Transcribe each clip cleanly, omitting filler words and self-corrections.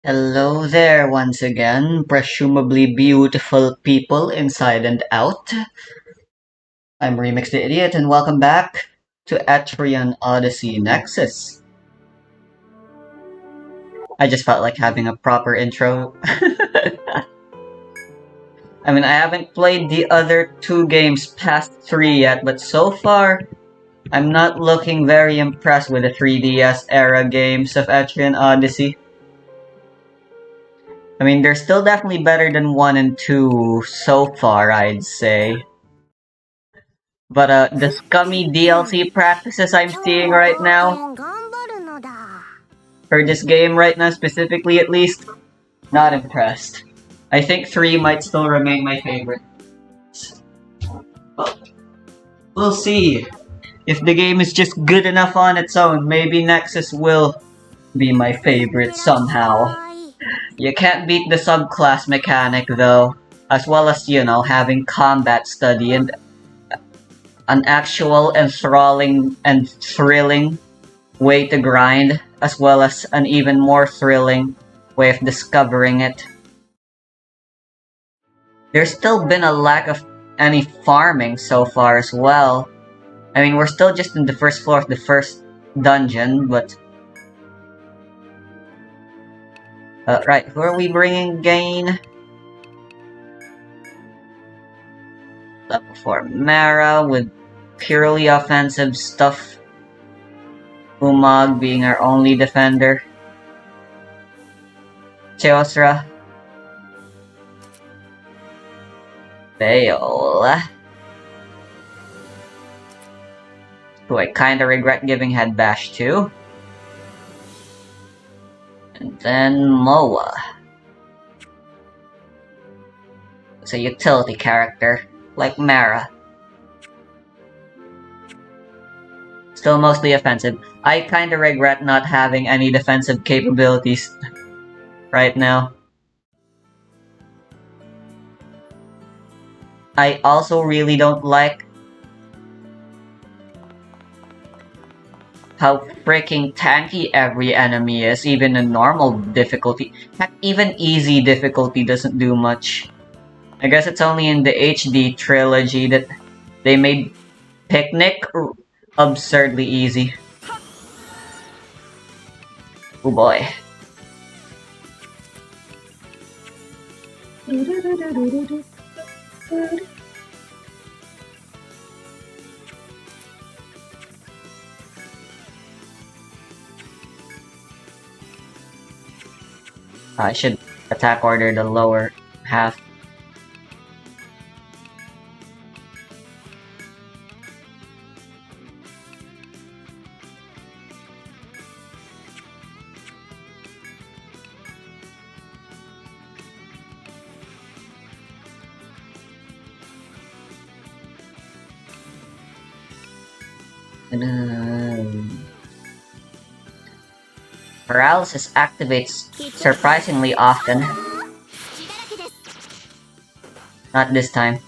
Hello there once again, presumably beautiful people inside and out. I'm Remix the Idiot and welcome back to Etrian Odyssey Nexus. I just felt like having a proper intro. I mean, I haven't played the other two games past 3 yet, but so far, I'm not looking very impressed with the 3DS era games of Etrian Odyssey. I mean, they're still definitely better than 1 and 2 so far, I'd say. But the scummy DLC practices I'm seeing right now, for this game right now specifically at least, not impressed. I think 3 might still remain my favorite. Well, we'll see. If the game is just good enough on its own, maybe Nexus will be my favorite somehow. You can't beat the subclass mechanic though, as well as, having combat study and an actual enthralling and thrilling way to grind, as well as an even more thrilling way of discovering it. There's still been a lack of any farming so far as well. I mean, we're still just in the first floor of the first dungeon, but... right, who are we bringing again? Level 4 Mara with purely offensive stuff. Umag being our only defender. Teosra. Vale. Who I kinda regret giving Head Bash to. And then Moa. It's a utility character, like Mara. Still mostly offensive. I kinda regret not having any defensive capabilities right now. I also really don't like how freaking tanky every enemy is, even in normal difficulty. Heck, even easy difficulty doesn't do much. I guess it's only in the HD trilogy that they made Picnic absurdly easy. Oh boy. I should attack order the lower half. Paralysis activates surprisingly often. Not this time.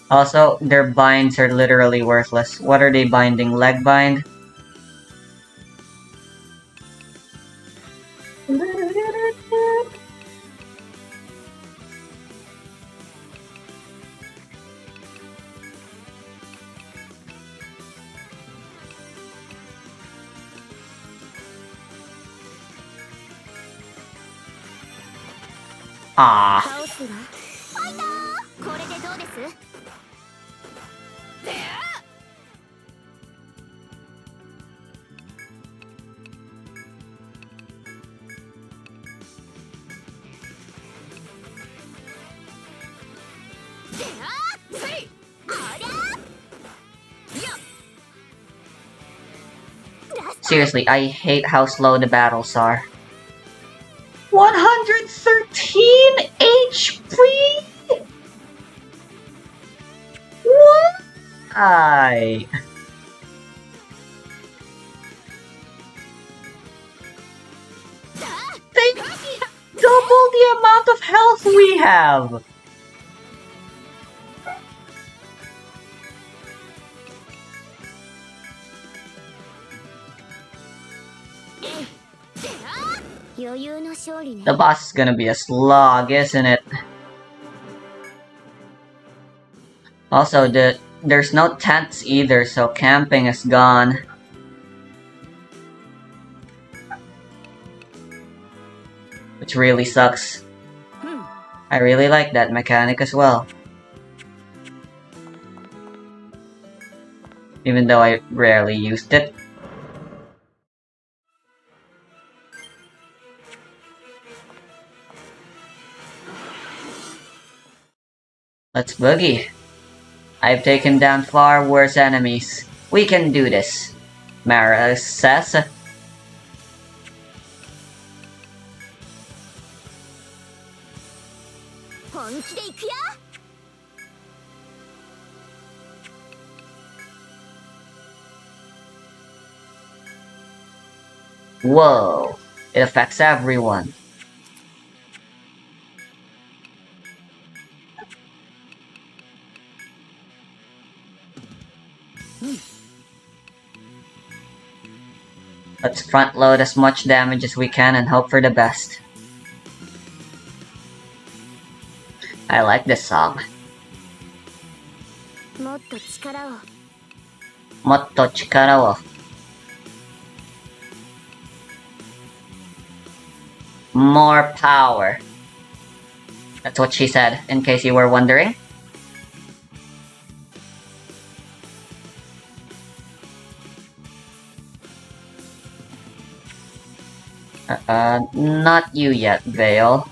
Also, their binds are literally worthless. What are they binding? Leg bind? Ah. Seriously, I hate how slow the battles are. 113 HP? Why? health we have! The boss is gonna be a slog, isn't it? Also, there's no tents either, so camping is gone. Which really sucks. I really like that mechanic as well. Even though I rarely used it. Let's boogie. I've taken down far worse enemies. We can do this, Mara says. Whoa, it affects everyone. Let's front load as much damage as we can and hope for the best. I like this song. Motto chikara wo. More power. That's what she said, in case you were wondering. Not you yet, Vale.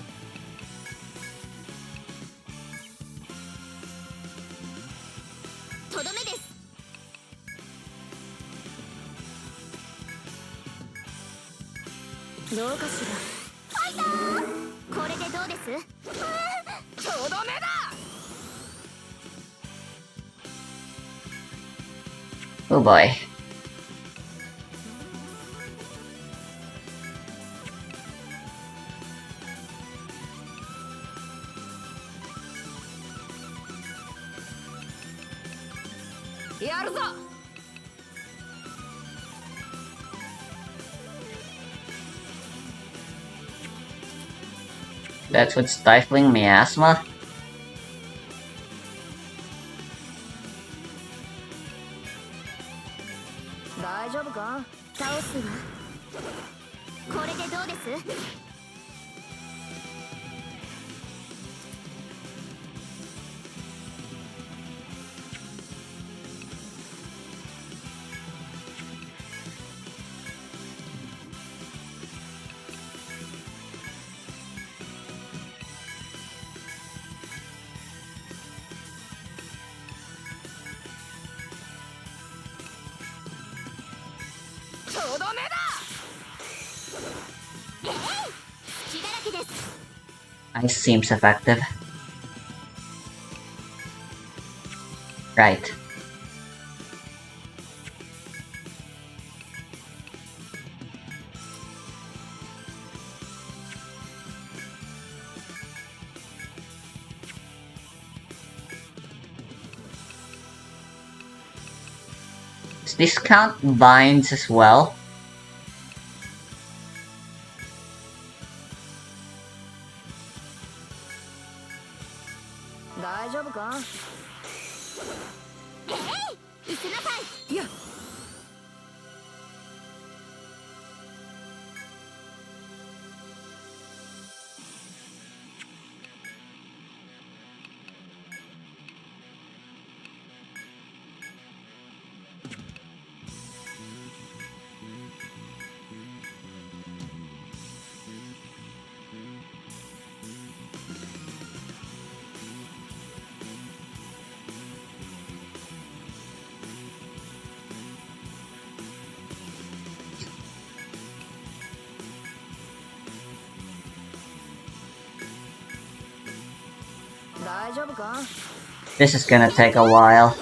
Oh boy. That's what's stifling miasma? Ice seems effective. Right. Does this count vines as well? This is gonna take a while.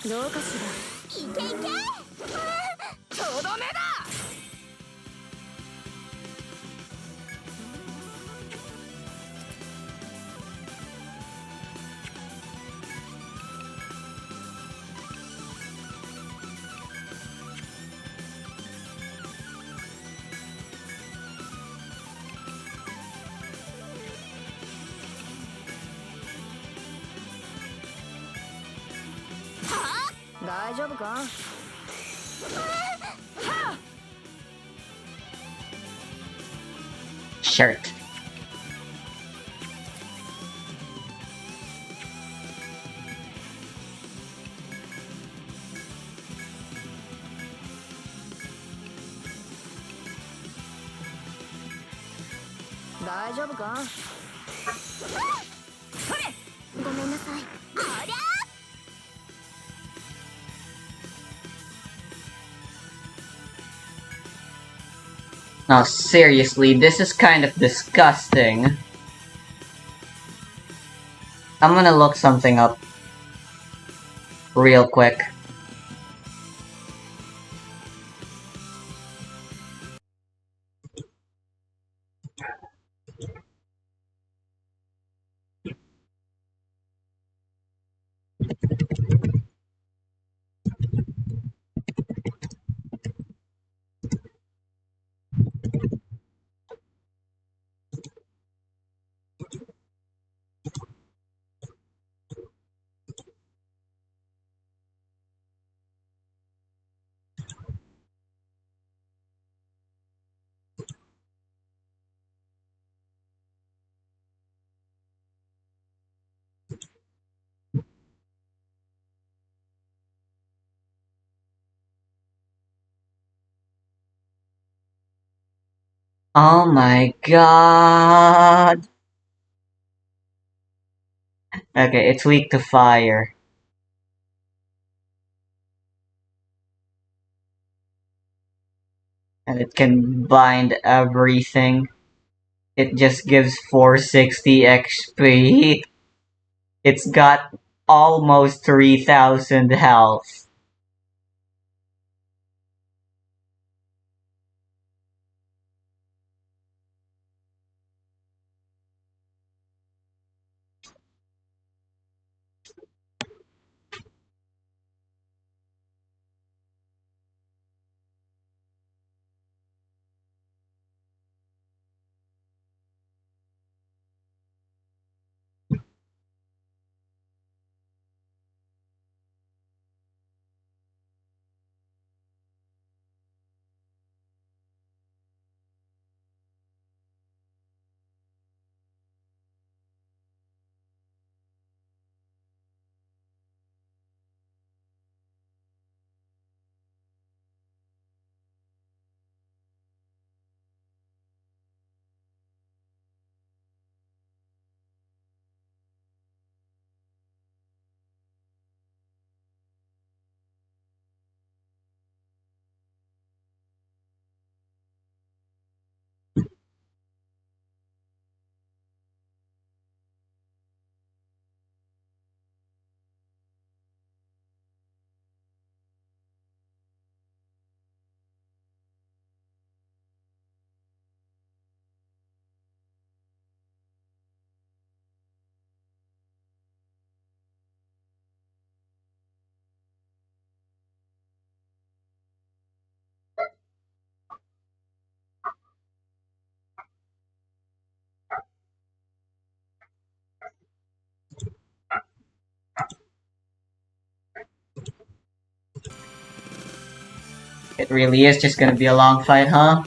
どうかしら。いけいけ。とどめだ。大丈夫か。Shirt. Daijoubu ka? それ。ごめんなさい。ありゃ。No, seriously, this is kind of disgusting. I'm gonna look something up real quick. Oh my god. Okay, it's weak to fire. And it can bind everything. It just gives 460 XP. It's got almost 3000 health. It really is just gonna be a long fight, huh?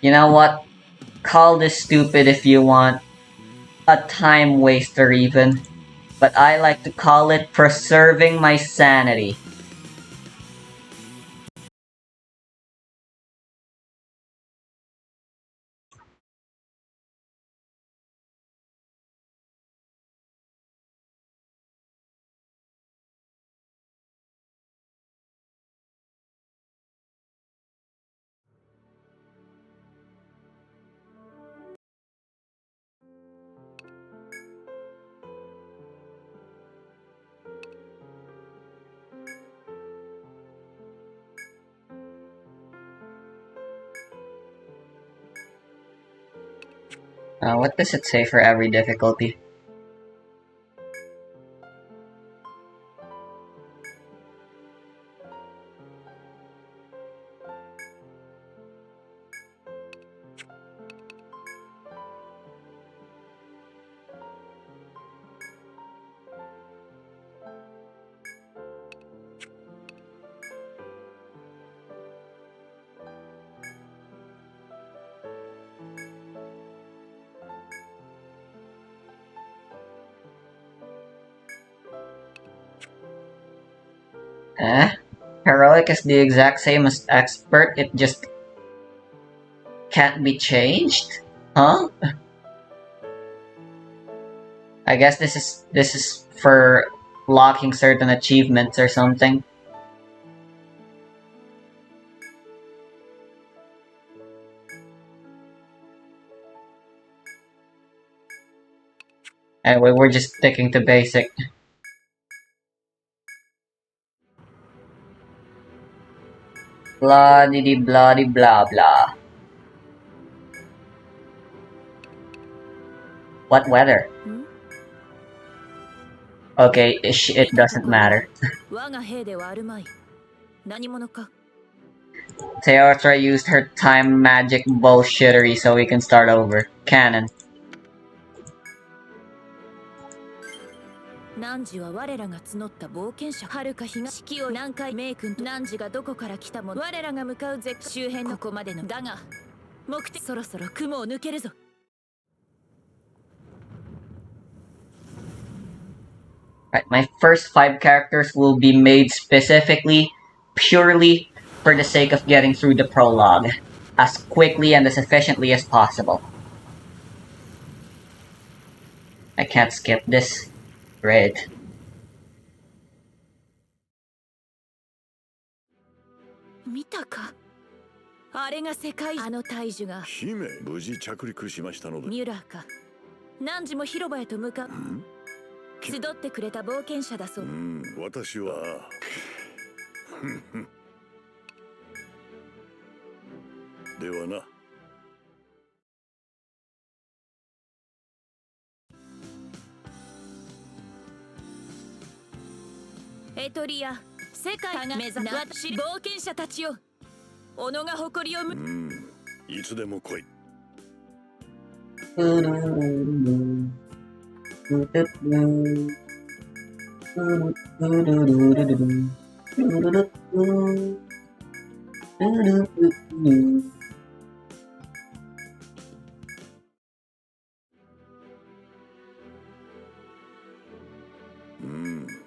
You know what? Call this stupid if you want. A time waster even. But I like to call it preserving my sanity. What does it say for every difficulty? Eh? Heroic is the exact same as expert, it just can't be changed? Huh? I guess this is for locking certain achievements or something. Anyway, we're just sticking to basic. Blah diddy blah di blah blah. What weather? Okay, it doesn't matter. Teotra used her time magic bullshittery so we can start over. Canon. 汝は我らが募った冒険者遥か東四季を南海名君と汝がどこから来たも我らが向かう絶周辺のここまでのだが目的そろそろ雲を抜けるぞ Right, my first 5 characters will be made specifically, purely for the sake of getting through the prologue, as quickly and as efficiently as possible. I can't skip this. Great. 見たかあれが世界あの大樹が姫無事着陸しましたのでミュラーか汝も広場へと向かう集ってくれた冒険者だそう私はではなエトリア世界が目指す冒険者たちよ己が誇りをいつでも来い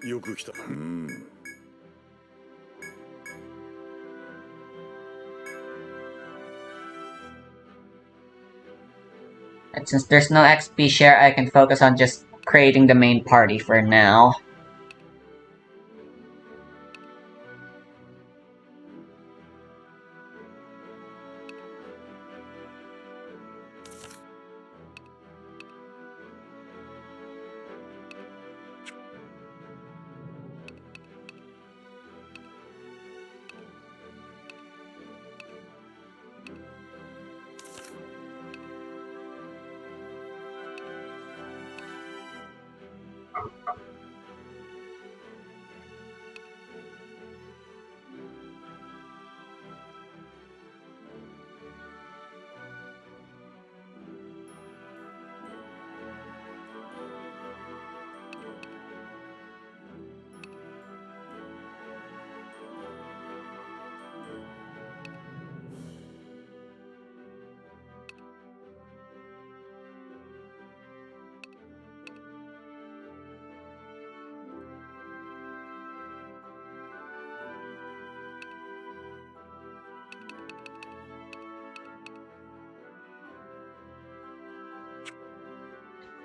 よく来たAnd since there's no XP share, I can focus on just creating the main party for now.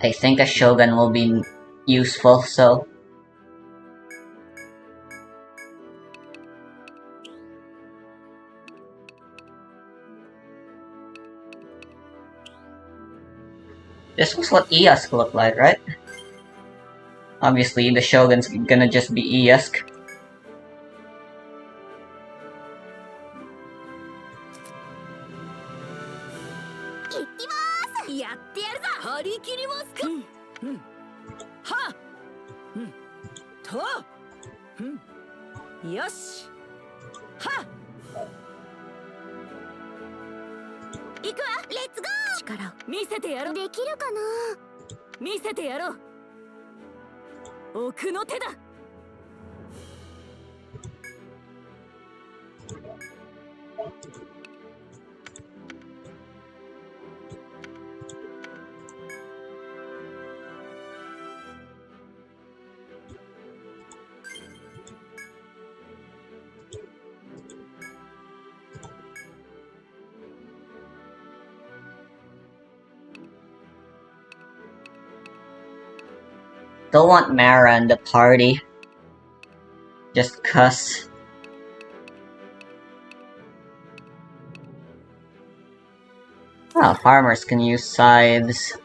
I think a Shogun will be useful, so... This was what Ieyasu looked like, right? Obviously, the Shogun's gonna just be Ieyasu. Don't want Mara in the party. Just cuss. Oh, farmers can use scythes.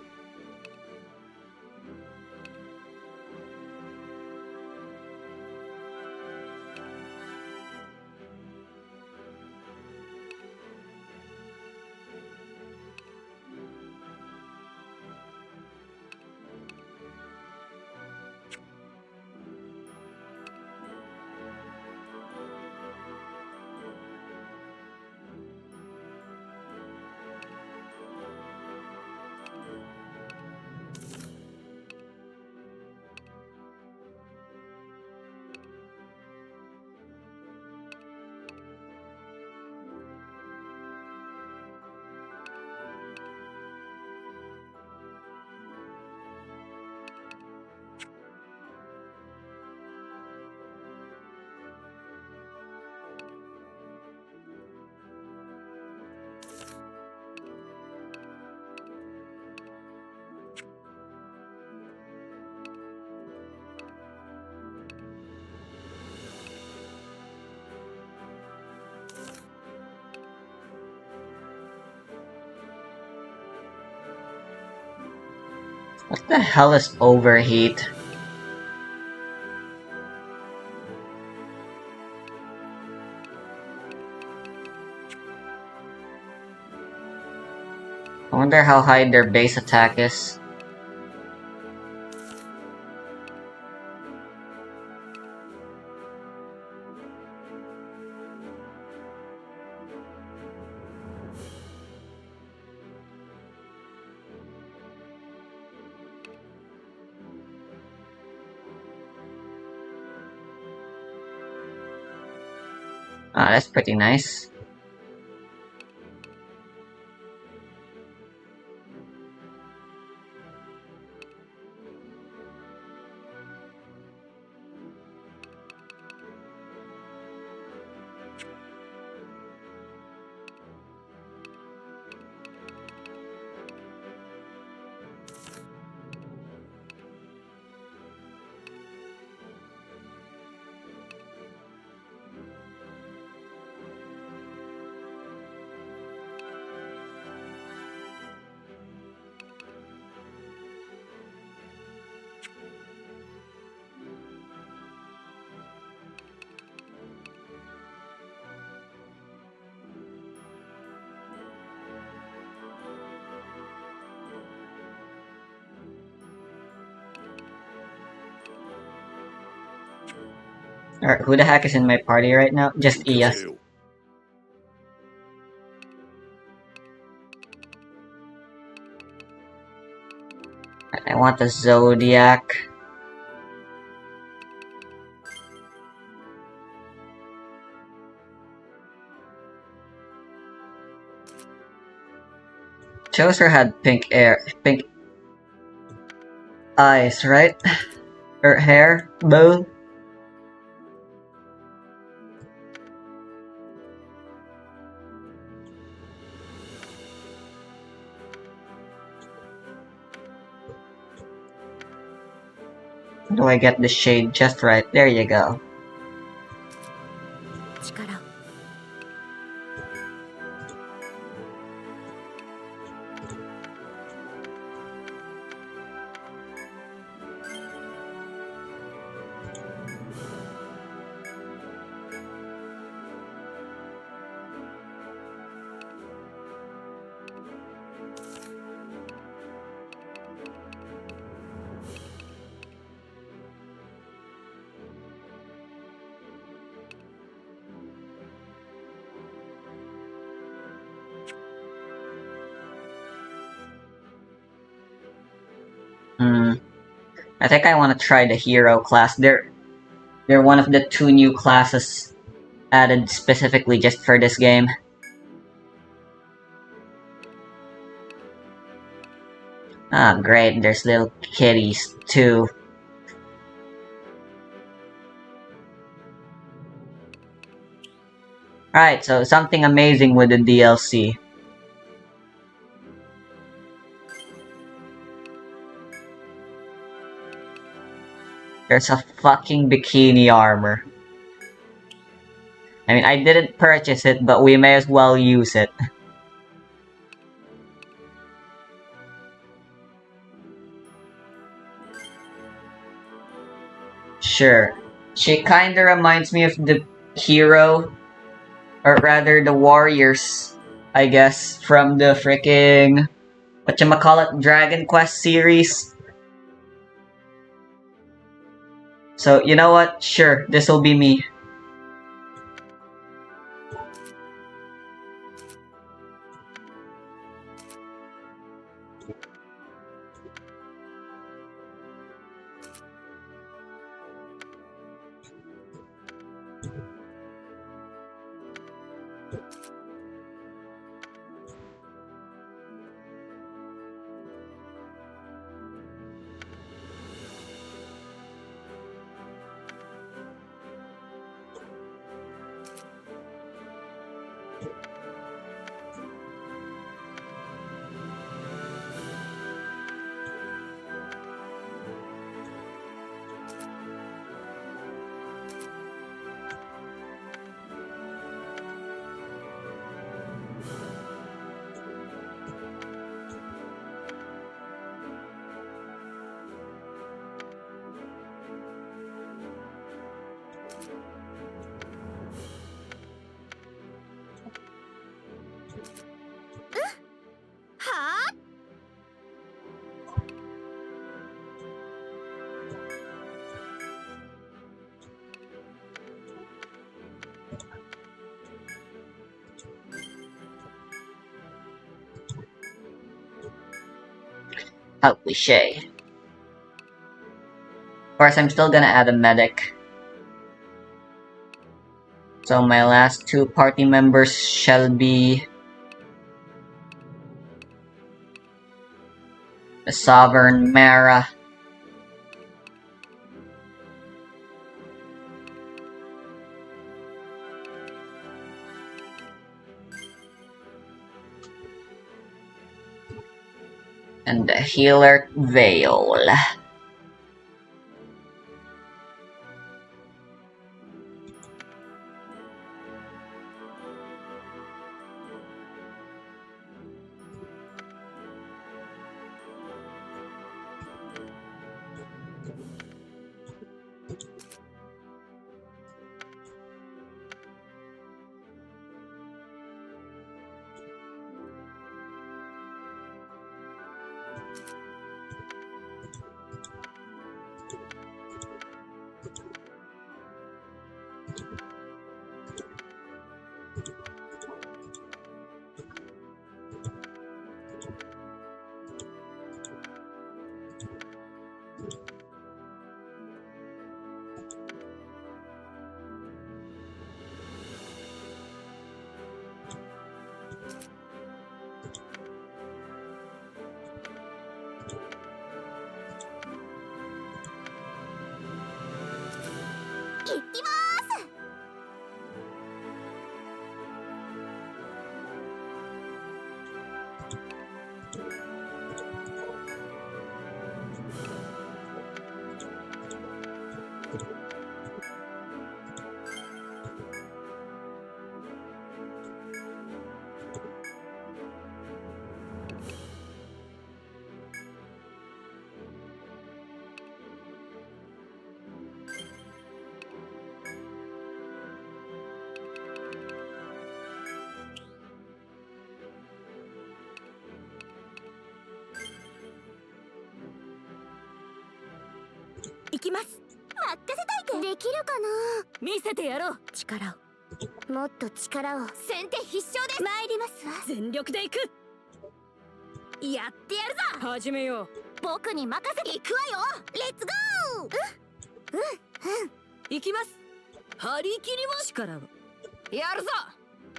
What the hell is overheat? I wonder how high their base attack is. Ah, that's pretty nice. Alright, who the heck is in my party right now? Just Ieyasu. I want the Zodiac. Chaucer had pink eyes, right? Or hair, both. do I get the shade just right? There you go. 力を I think I want to try the hero class. They're one of the 2 new classes added specifically just for this game. Ah, great. There's little kitties too. Right, so something amazing with the DLC. There's a fucking bikini armor. I mean, I didn't purchase it, but we may as well use it. Sure. She kinda reminds me of the hero, or rather the warriors, I guess, from the freaking whatchamacallit, Dragon Quest series. So, you know what? Sure, this'll be me. How cliche. Of course, I'm still gonna add a medic. So my last 2 party members shall be the Sovereign Mara and the Healer Veil. 行きます。任せたいけできるか見せてやろう。力をな。もっと力を。先手必勝です。参りますわ。全力で行く。やってやるぞ。始めよう。僕に任せていくわよ。レッツゴー。行きます。張り切ります。力をやるぞ。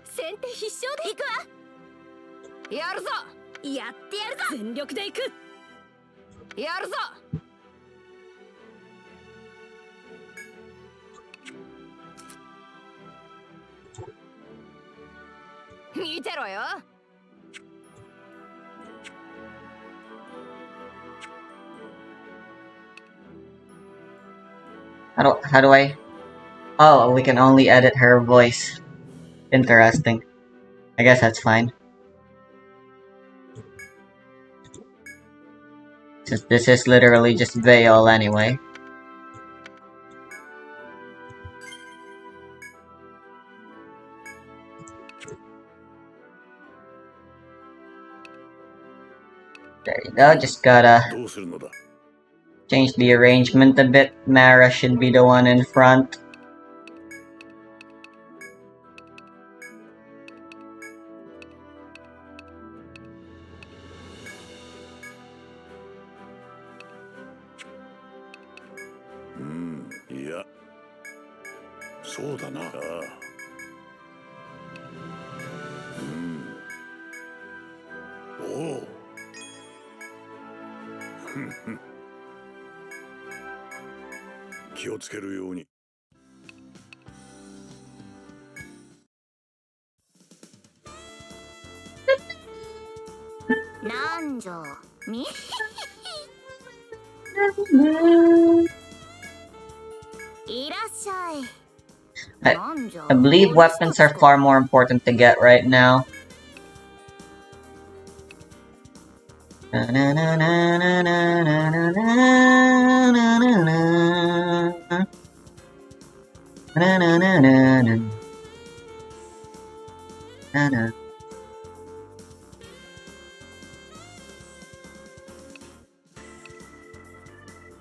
先手必勝で行くわ。やるぞ。やってやるぞ。全力で行く。やるぞ。見てろよ。How do I? Oh, we can only edit her voice. Interesting. I guess that's fine. Since this is literally just Veil anyway. There you go, just gotta どうするのだ。 change the arrangement a bit. Mara should be the one in front. Hmm, いや。そうだな。ああ。おお。ふんふん。気をつけるように。なんじゃみいらっしゃい。 I なんじゃ I believe weapons are far more important to get right now.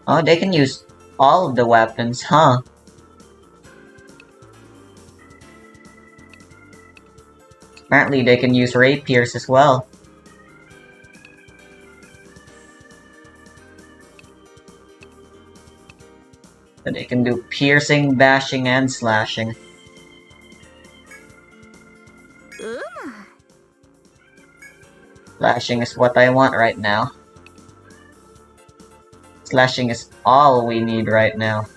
Oh, they can use all of the weapons, huh? Apparently they can use rapiers as well. So they can do piercing, bashing, and slashing. Slashing is what I want right now. Slashing is all we need right now.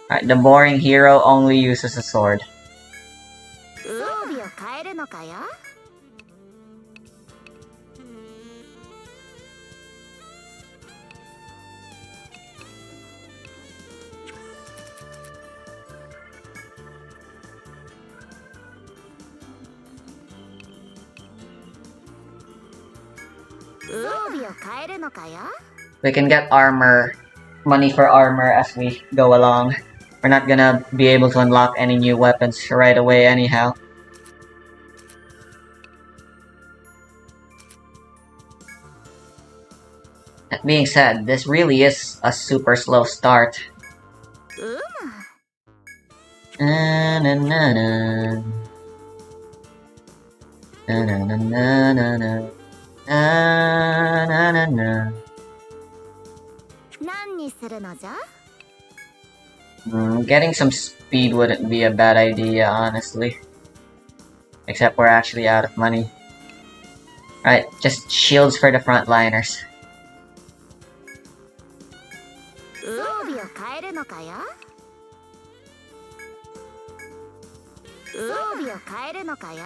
Alright, the boring hero only uses a sword. 装備を変えるのかよ。装備を変えるのかよ。 We can get armor, money for armor as we go along. We're not gonna be able to unlock any new weapons right away anyhow. That being said, this really is a super slow start. Na na na na. Na na na na na na. Na na na na. 何にするのじゃ。 Getting some speed wouldn't be a bad idea, honestly. Except we're actually out of money. Alright, just shields for the frontliners. 装備を変えるのかよ。装備を変えるのかよ。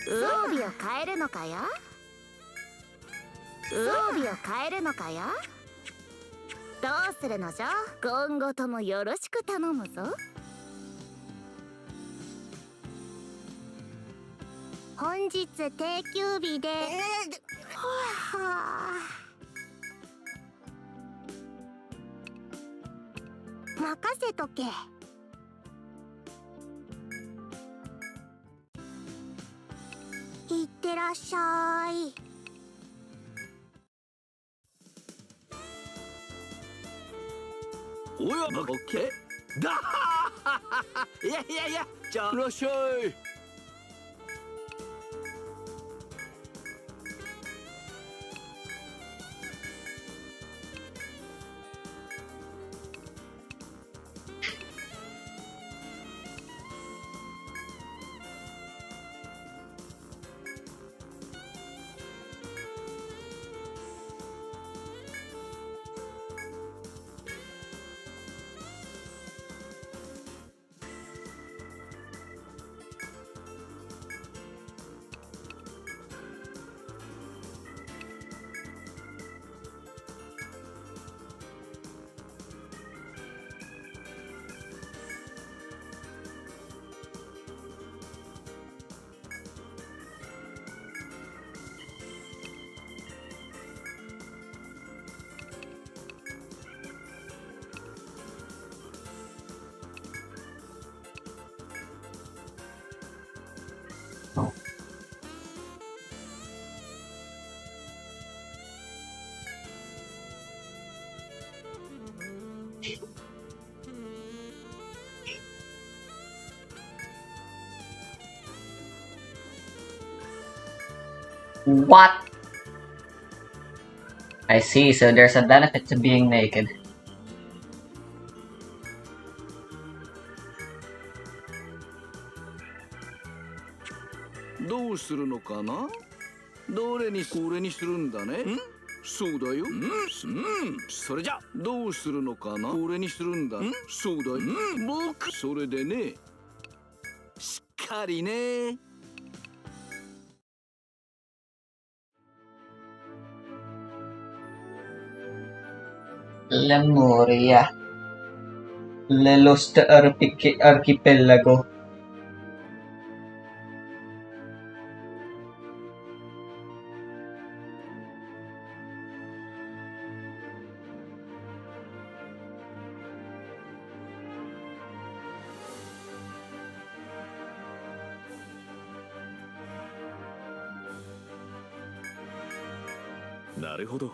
装備を変えるのかよ。装備を変えるのかよ。どうするのじゃ。今後ともよろしく頼むぞ。本日定休日で、はあ、任せとけ。いってらっしゃい。おや、オッケー。だははは。いやいやいや、じゃあ、いらっしゃい。What? I see, so there's a benefit to being naked. どうするのかな。どれにこれにするんだね。そうだよ。それじゃどうするのかな。これにするんだ。そうだよ。僕それでね。しっかりね。Lemuria. Le Lost Archipelago. なるほど。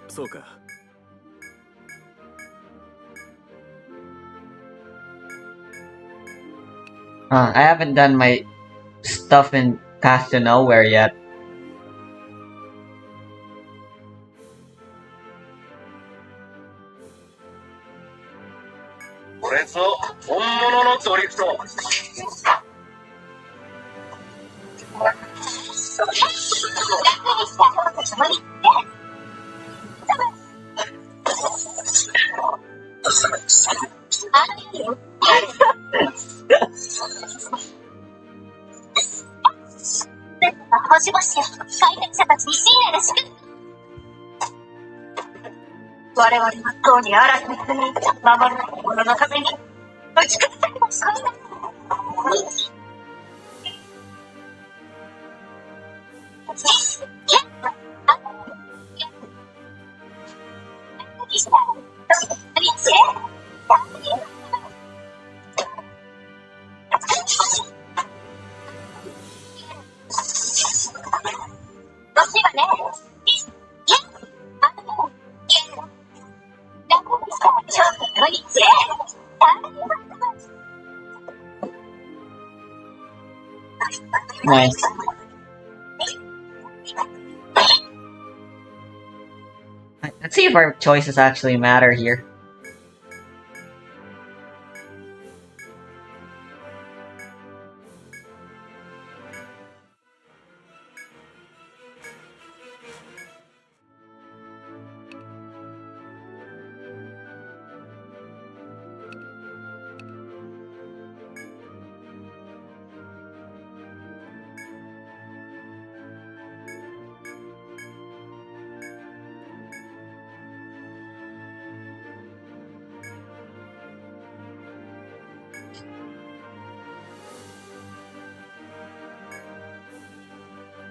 そうか。I haven't done my stuff in Path to Nowhere yet. これぞ本物のドリフト。星々よ、開拓者たちに深夜で祝福。我々は当に嵐の国守る者のために打ち崩されました。Nice. Let's see if our choices actually matter here.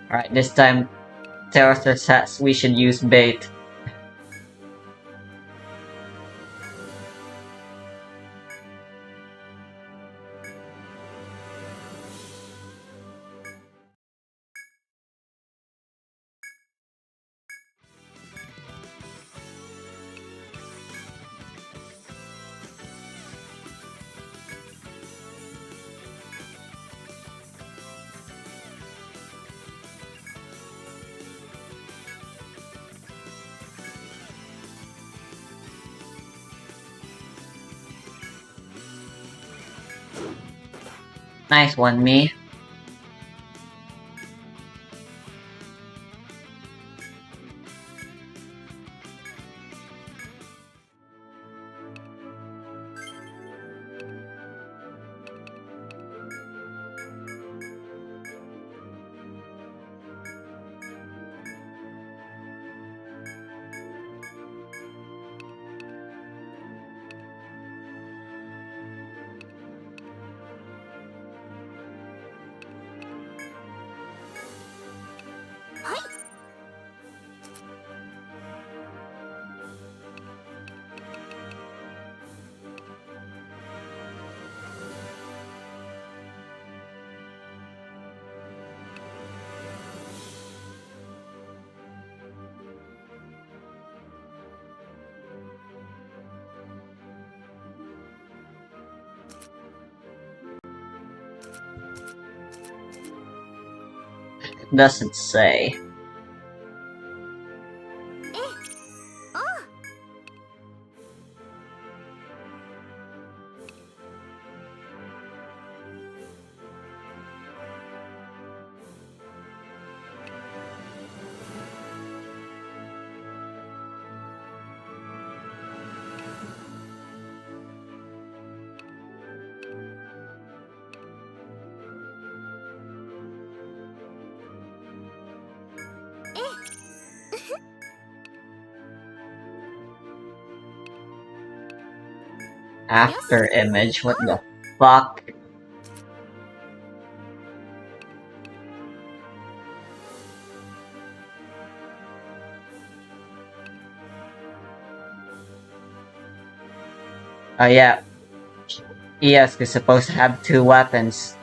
Alright, this time Terraster says we should use bait. Nice one, me. Doesn't say. After image, what the fuck? Oh yeah, Esk is supposed to have 2 weapons.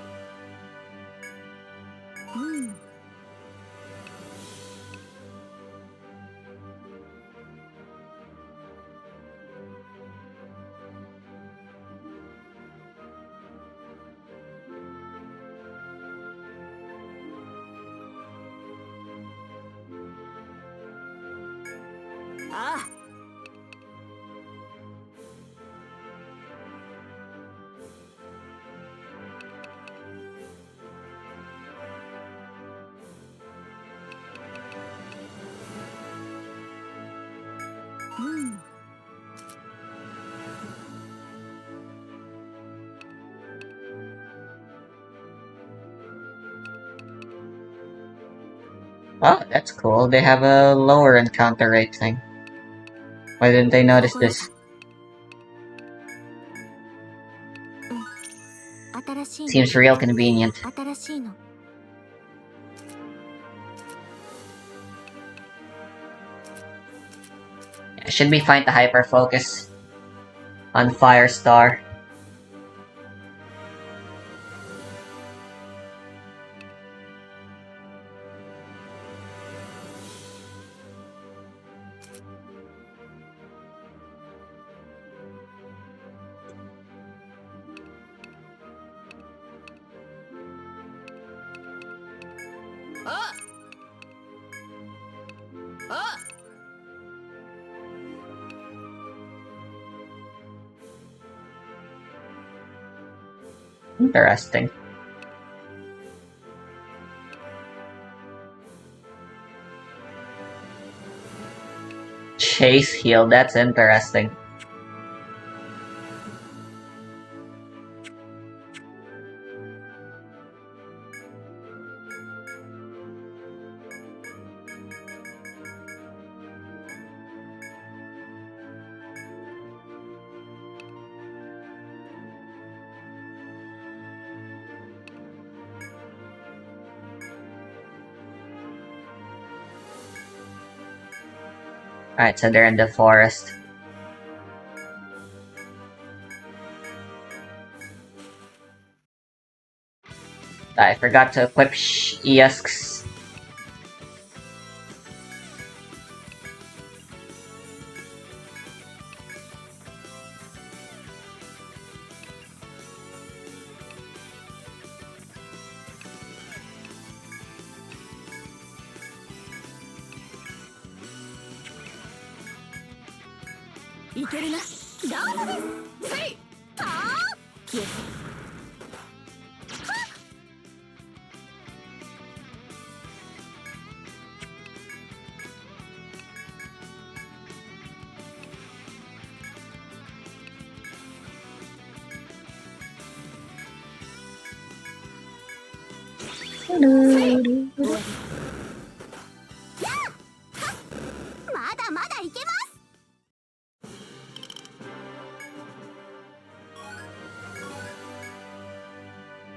Ah. Oh, that's cool. They have a lower encounter rate thing. Why didn't they notice this? Seems real convenient. Yeah, should be fine to hyper focus on Firestar. Interesting. Chase heal, that's interesting. Alright, so they're in the forest. I forgot to equip Eosks.いけるな。ダウンです。せい。ああ。消え。まだまだいけます。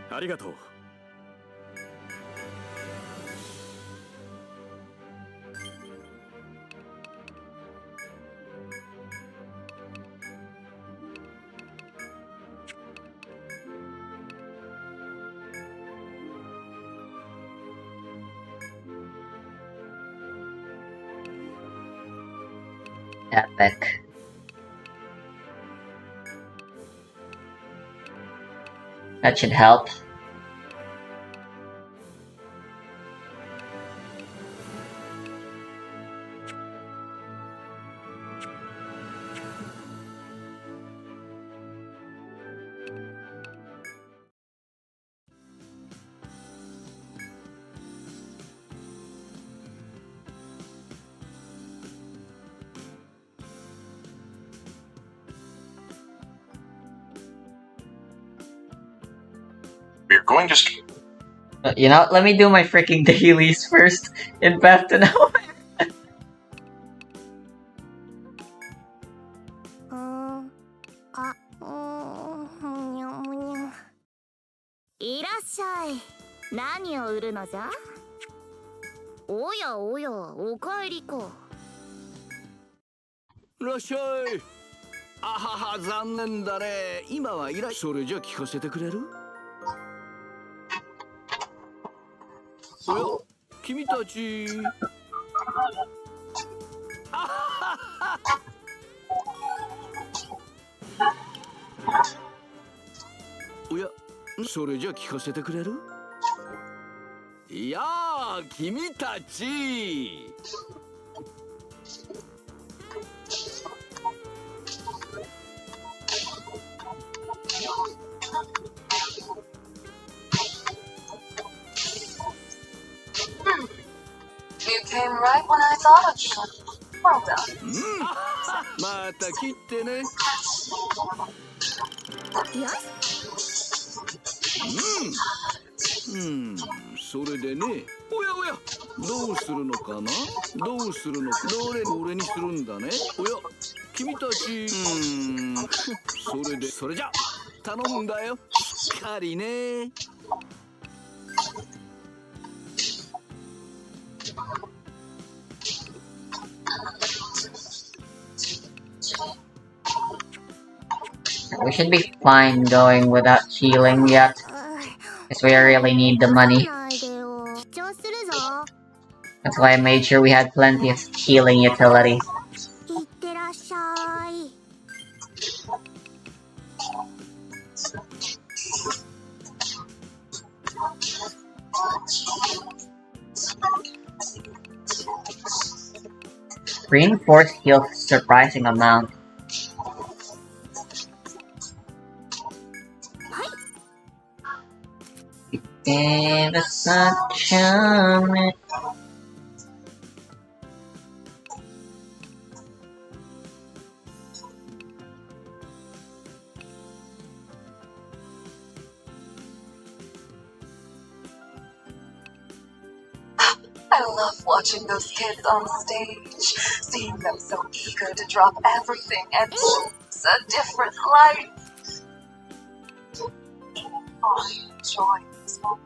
ありがとう。Epic. That should help. We're going to. You know, let me do my freaking dailies first in Path to Nowhere. にゃむにゃ。いらっしゃい。何を売るのじゃ。おやおや、おかえりか。いらっしゃい。あはは、残念だね。今はいら。それじゃ聞かせてくれる？おや、君たち。あははは。おや、それじゃ聞かせてくれる？いやあ、君たち。You came right when I thought of you. Well done. また切ってね。よし。それでね。おやおや、どうするのかな？どうするのか。どれ俺にするんだね。おや、君たち。それで、それじゃ頼むんだよ。しっかりね。We should be fine going without healing yet, because we really need the money. ないでよ。主張するぞ。 That's why I made sure we had plenty of healing utility. いってらっしゃい。Reinforced heals surprising amount. Gave us such a minute. I love watching those kids on stage, seeing them so eager to drop everything and choose a different life. I enjoy these moments.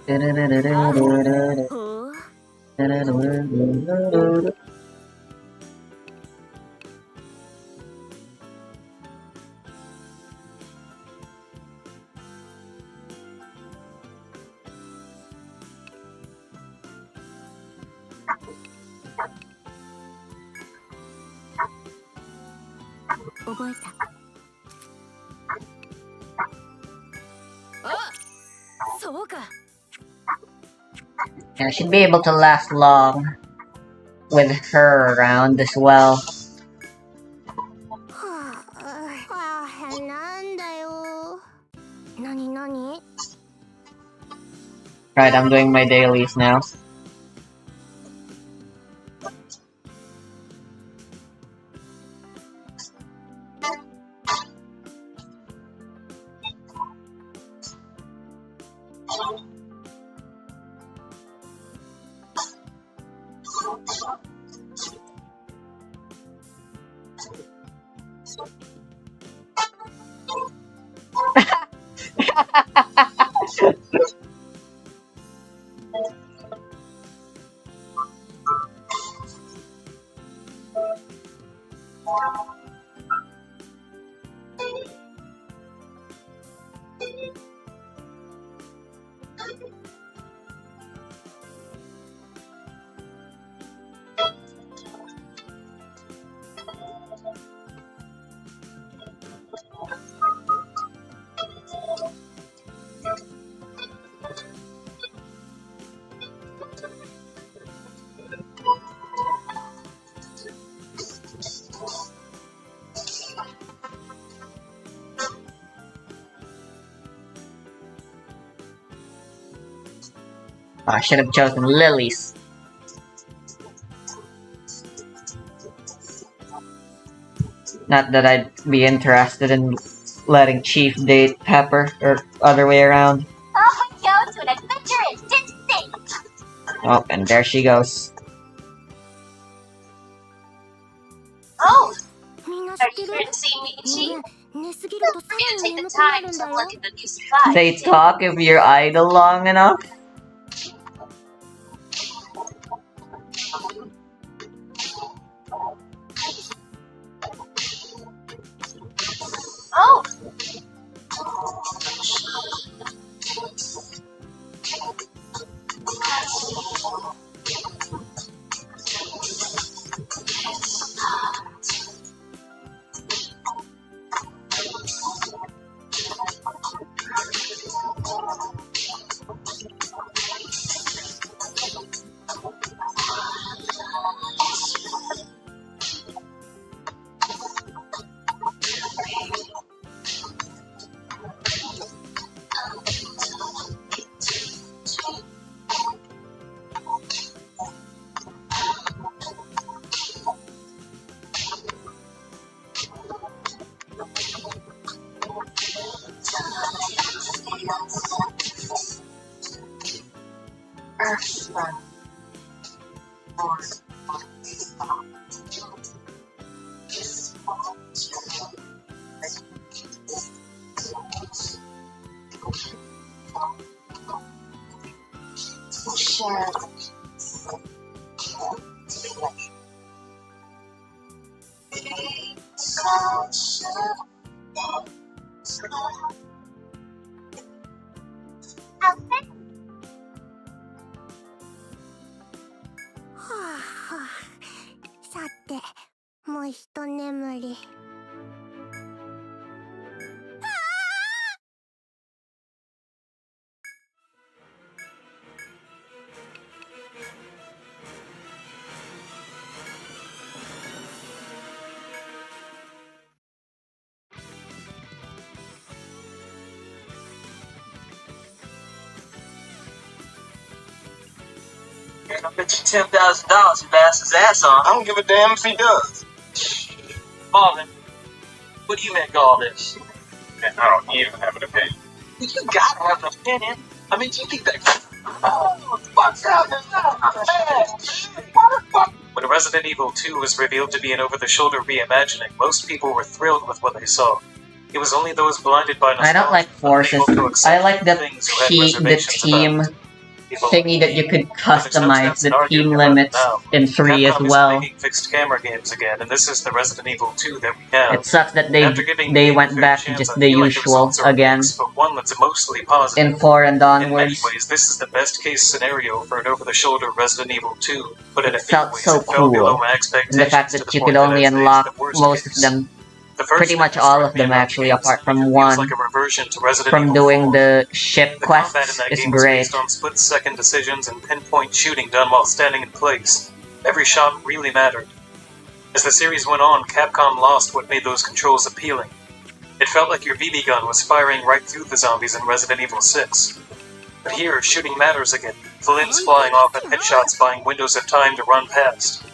ほう 覚えた。あ、そうか。 I should be able to last long with her around as well. はあ、なんだよ。なになに？ Right, I'm doing my dailies now. I should have chosen lilies. Not that I'd be interested in letting Chief date Pepper, or other way around. Oh, go to an adventure in distant state. Oh, and there she goes. Oh, みんな知 are って you る？ here to see Michi? ねえ、寝すぎるとさ For you to ら take に the 眠くな time るん to だよ。 look at the new supplies. They talk if you're idle long enough. Oh, Earthbound. Outfit? はあはあ、さて、もう一眠り。I bet you $10,000 he laughs his ass off. I don't give a damn if he does. Marvin, what do you make of all this? Man, I don't even have an opinion. You gotta have an opinion. I mean, you think that. Oh, fuck's happening now? When Resident Evil 2 was revealed to be an over-the-shoulder reimagining, most people were thrilled with what they saw. It was only those blinded by nostalgia I don't like forces. unable to accept I like the things who had the reservations about team it. thingy that you could But there's no customize sense in the arguing team about it limits now. in 3 as Capcom well. is making fixed camera games again, and this is the Resident Evil 2 that we have. It sucks that After giving they me a went fair back to chance, just I the feel like usual results are again mixed, but one that's mostly positive. in 4 and In many onwards. ways, this is the best case scenario for an over-the-shoulder Resident Evil 2, but in a It few felt ways so it fell below cool. my And expectations the fact to that the you point could only I'd say it's unlock the worst most case. of them, The first pretty thing much that all struck of me them about actually, the game apart is from it feels one. like a reversion to Resident From Evil doing 4. the ship The combat in quests that is game was great. based on split-second decisions and pinpoint shooting done while standing in place. Every shot really mattered. As the series went on, Capcom lost what made those controls appealing. It felt like your BB gun was firing right through the zombies in Resident Evil 6. But here, shooting matters again. The limbs flying off and headshots buying windows of time to run past.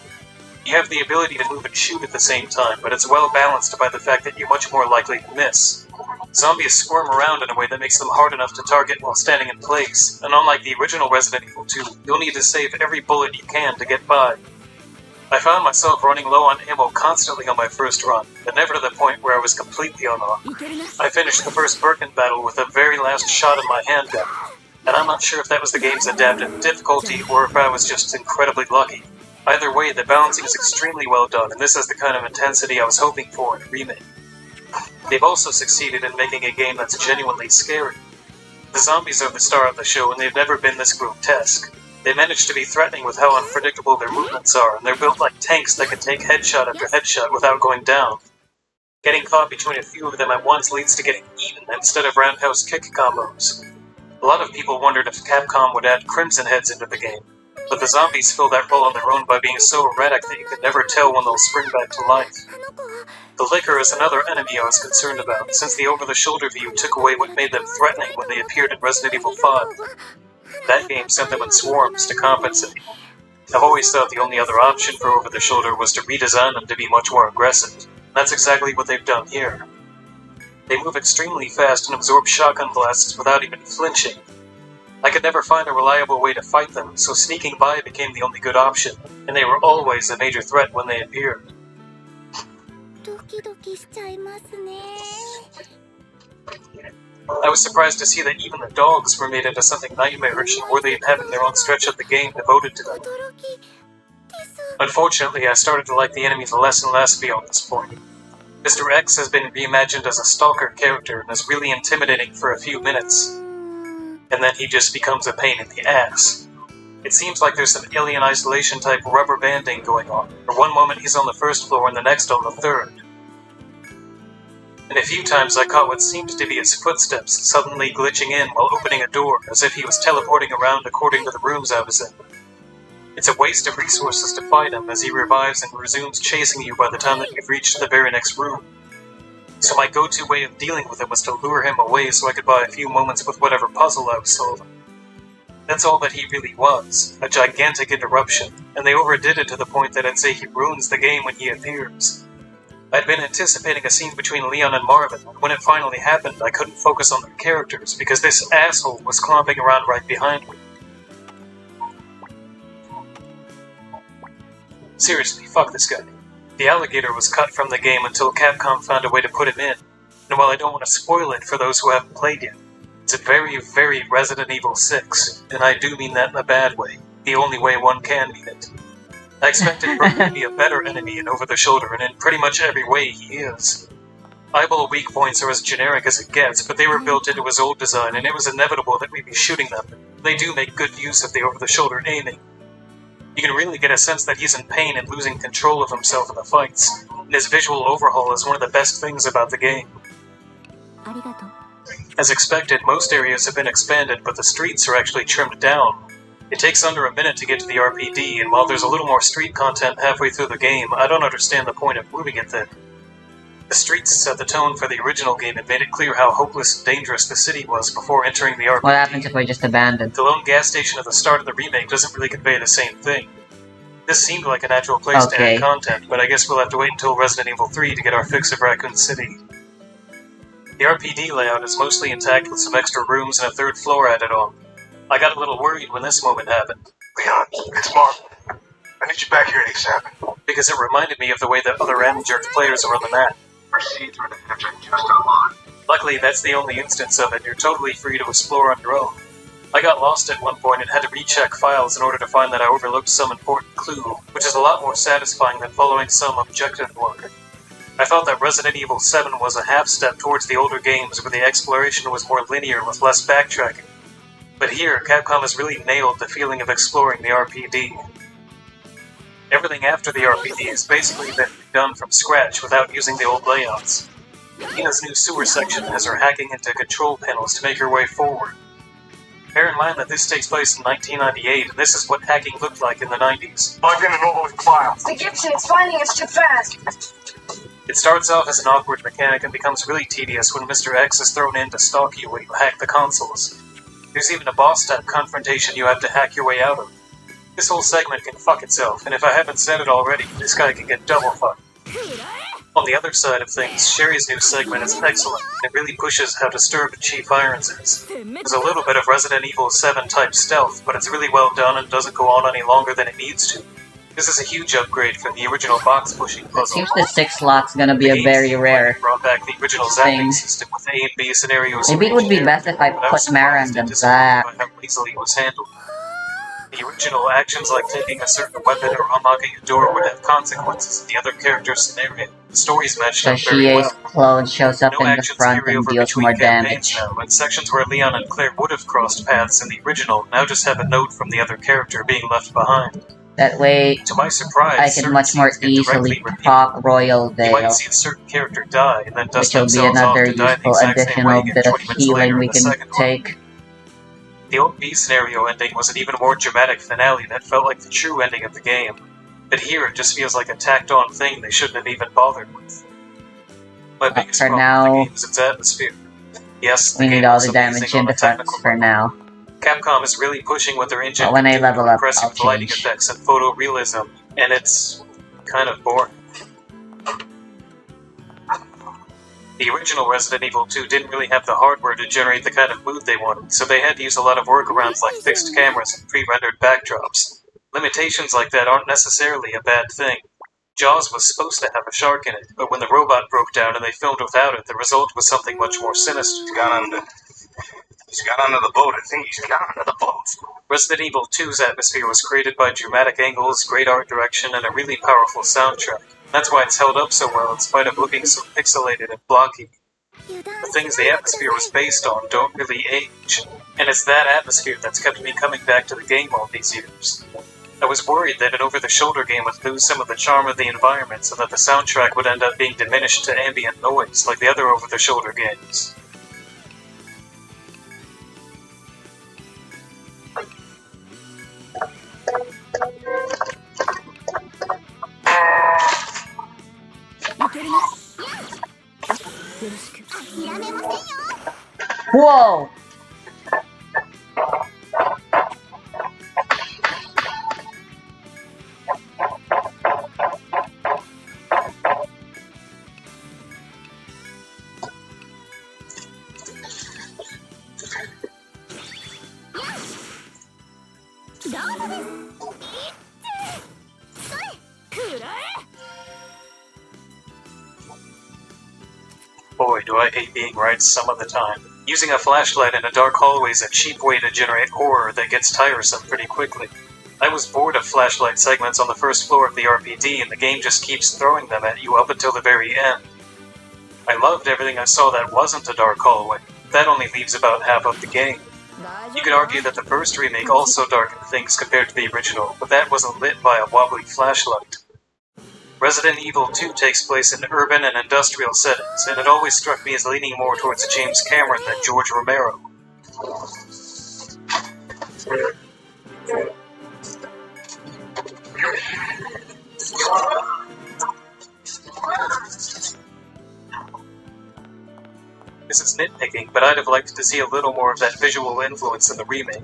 You have the ability to move and shoot at the same time, but it's well balanced by the fact that you're much more likely to miss. Zombies squirm around in a way that makes them hard enough to target while standing in place, and unlike the original Resident Evil 2, you'll need to save every bullet you can to get by. I found myself running low on ammo constantly on my first run, but never to the point where I was completely unarmed. I finished the first Birkin battle with the very last shot in my handgun, and I'm not sure if that was the game's adaptive difficulty or if I was just incredibly lucky. Either way, the balancing is extremely well done, and this is the kind of intensity I was hoping for in a remake. They've also succeeded in making a game that's genuinely scary. The zombies are the star of the show, and they've never been this grotesque. They manage to be threatening with how unpredictable their movements are, and they're built like tanks that can take headshot after headshot without going down. Getting caught between a few of them at once leads to getting eaten instead of roundhouse kick combos. A lot of people wondered if Capcom would add Crimson Heads into the game, but the zombies fill that role on their own by being so erratic that you can never tell when they'll spring back to life. The Licker is another enemy I was concerned about, since the over-the-shoulder view took away what made them threatening when they appeared in Resident Evil 5. That game sent them in swarms to compensate. I've always thought the only other option for over-the-shoulder was to redesign them to be much more aggressive. That's exactly what they've done here. They move extremely fast and absorb shotgun blasts without even flinching. I could never find a reliable way to fight them, so sneaking by became the only good option, and they were always a major threat when they appeared. I was surprised to see that even the dogs were made into something nightmarish and worthy of having their own stretch of the game devoted to them. Unfortunately, I started to like the enemies less and less beyond this point. Mr. X has been reimagined as a stalker character and is really intimidating for a few minutes, and then he just becomes a pain in the ass. It seems like there's some alien isolation type rubber banding going on, where one moment he's on the first floor and the next on the third. And a few times I caught what seemed to be his footsteps suddenly glitching in while opening a door, as if he was teleporting around according to the rooms I was in. It's a waste of resources to fight him, as he revives and resumes chasing you by the time that you've reached the very next room. So my go-to way of dealing with him was to lure him away so I could buy a few moments with whatever puzzle I was solving. That's all that he really was, a gigantic interruption, and they overdid it to the point that I'd say he ruins the game when he appears. I'd been anticipating a scene between Leon and Marvin, and when it finally happened, I couldn't focus on their characters because this asshole was clomping around right behind me. Seriously, fuck this guy. The alligator was cut from the game until Capcom found a way to put him in, and while I don't want to spoil it for those who haven't played yet, it's a very, very Resident Evil 6, and I do mean that in a bad way, the only way one can mean it. I expected Brooke to be a better enemy in Over-the-Shoulder, and in pretty much every way he is. Eyeball weak points are as generic as it gets, but they were built into his old design, and it was inevitable that we'd be shooting them. They do make good use of the over-the-shoulder aiming. You can really get a sense that he's in pain and losing control of himself in the fights, and his visual overhaul is one of the best things about the game. As expected, most areas have been expanded, but the streets are actually trimmed down. It takes under a minute to get to the RPD, and while there's a little more street content halfway through the game, I don't understand the point of moving it then. The streets set the tone for the original game and made it clear how hopeless and dangerous the city was before entering the RPD. What happens if we're just abandoned? The lone gas station at the start of the remake doesn't really convey the same thing. This seemed like a natural place to add content, but I guess we'll have to wait until Resident Evil 3 to get our fix of Raccoon City. The RPD layout is mostly intact with some extra rooms and a third floor added on. I got a little worried when this moment happened. Leon, it's Marvin. I need you back here ASAP. Because it reminded me of the way that other Amjerk players are on the map. Proceed through the hatch I just unlocked. Luckily, that's the only instance of it. You're totally free to explore on your own. I got lost at one point and had to recheck files in order to find that I overlooked some important clue, which is a lot more satisfying than following some objective work. I thought that Resident Evil 7 was a half step towards the older games where the exploration was more linear with less backtracking. But here, Capcom has really nailed the feeling of exploring the RPD. Everything after the RPD has basically been done from scratch without using the old layouts. Ina's new sewer section has her hacking into control panels to make her way forward. Bear in mind that this takes place in 1998, and this is what hacking looked like in the 90s. Plug in and all those files. The Gibson is finding us too fast. It starts off as an awkward mechanic and becomes really tedious when Mr. X is thrown in to stalk you while you hack the consoles. There's even a boss-type confrontation you have to hack your way out of. This whole segment can fuck itself, and if I haven't said it already, this guy can get double fucked. On the other side of things, Sherry's new segment is excellent. It really pushes how disturbed Chief Irons is. There's a little bit of Resident Evil 7 type stealth, but it's really well done and doesn't go on any longer than it needs to. This is a huge upgrade from the original box pushing It puzzle. seems the 6 slot's gonna be a very rare Brought back the original thing. zapping system with A and B scenarios. Maybe it would be best if I But put Mara in the back. by how easily it was handled. The original actions like taking a certain weapon or unlocking a door would have consequences in the other character's scenario. The stories matched So up very Shie's well. clone shows up No in the actions front carry and over deals between more campaigns damage. now, and sections where Leon and Claire would have crossed paths in the original now just have a note from the other character being left behind. That way, To my surprise, I can certain much more scenes get directly easily repeated. talk Royal You Vale, might see a certain character die and then dust which will be themselves off another to die the useful exact same additional way again bit of 20 minutes later healing in we the can second one. take. The old B scenario ending was an even more dramatic finale that felt like the true ending of the game. But here it just feels like a tacked on thing they shouldn't have even bothered with. My biggest for problem now, with the game is its atmosphere. Yes, the We game need all was the amazing damage on in a defense technical for level. now. Capcom is really pushing what their engine But when can I do level to up, impress you I'll with lighting change. effects and photorealism, and it's kind of boring. The original Resident Evil 2 didn't really have the hardware to generate the kind of mood they wanted, so they had to use a lot of workarounds like fixed cameras and pre-rendered backdrops. Limitations like that aren't necessarily a bad thing. Jaws was supposed to have a shark in it, but when the robot broke down and they filmed without it, the result was something much more sinister. He's got under the boat. I think he's got under the boat. Resident Evil 2's atmosphere was created by dramatic angles, great art direction, and a really powerful soundtrack. That's why it's held up so well in spite of looking so pixelated and blocky. The things the atmosphere was based on don't really age, and it's that atmosphere that's kept me coming back to the game all these years. I was worried that an over-the-shoulder game would lose some of the charm of the environments and that the soundtrack would end up being diminished to ambient noise like the other over-the-shoulder games. Whoa! Boy, do I hate being right some of the time. Using a flashlight in a dark hallway is a cheap way to generate horror that gets tiresome pretty quickly. I was bored of flashlight segments on the first floor of the RPD, and the game just keeps throwing them at you up until the very end. I loved everything I saw that wasn't a dark hallway. That only leaves about half of the game. You could argue that the first remake also darkened things compared to the original, but that wasn't lit by a wobbly flashlight. Resident Evil 2 takes place in urban and industrial settings, and it always struck me as leaning more towards James Cameron than George Romero. This is nitpicking, but I'd have liked to see a little more of that visual influence in the remake.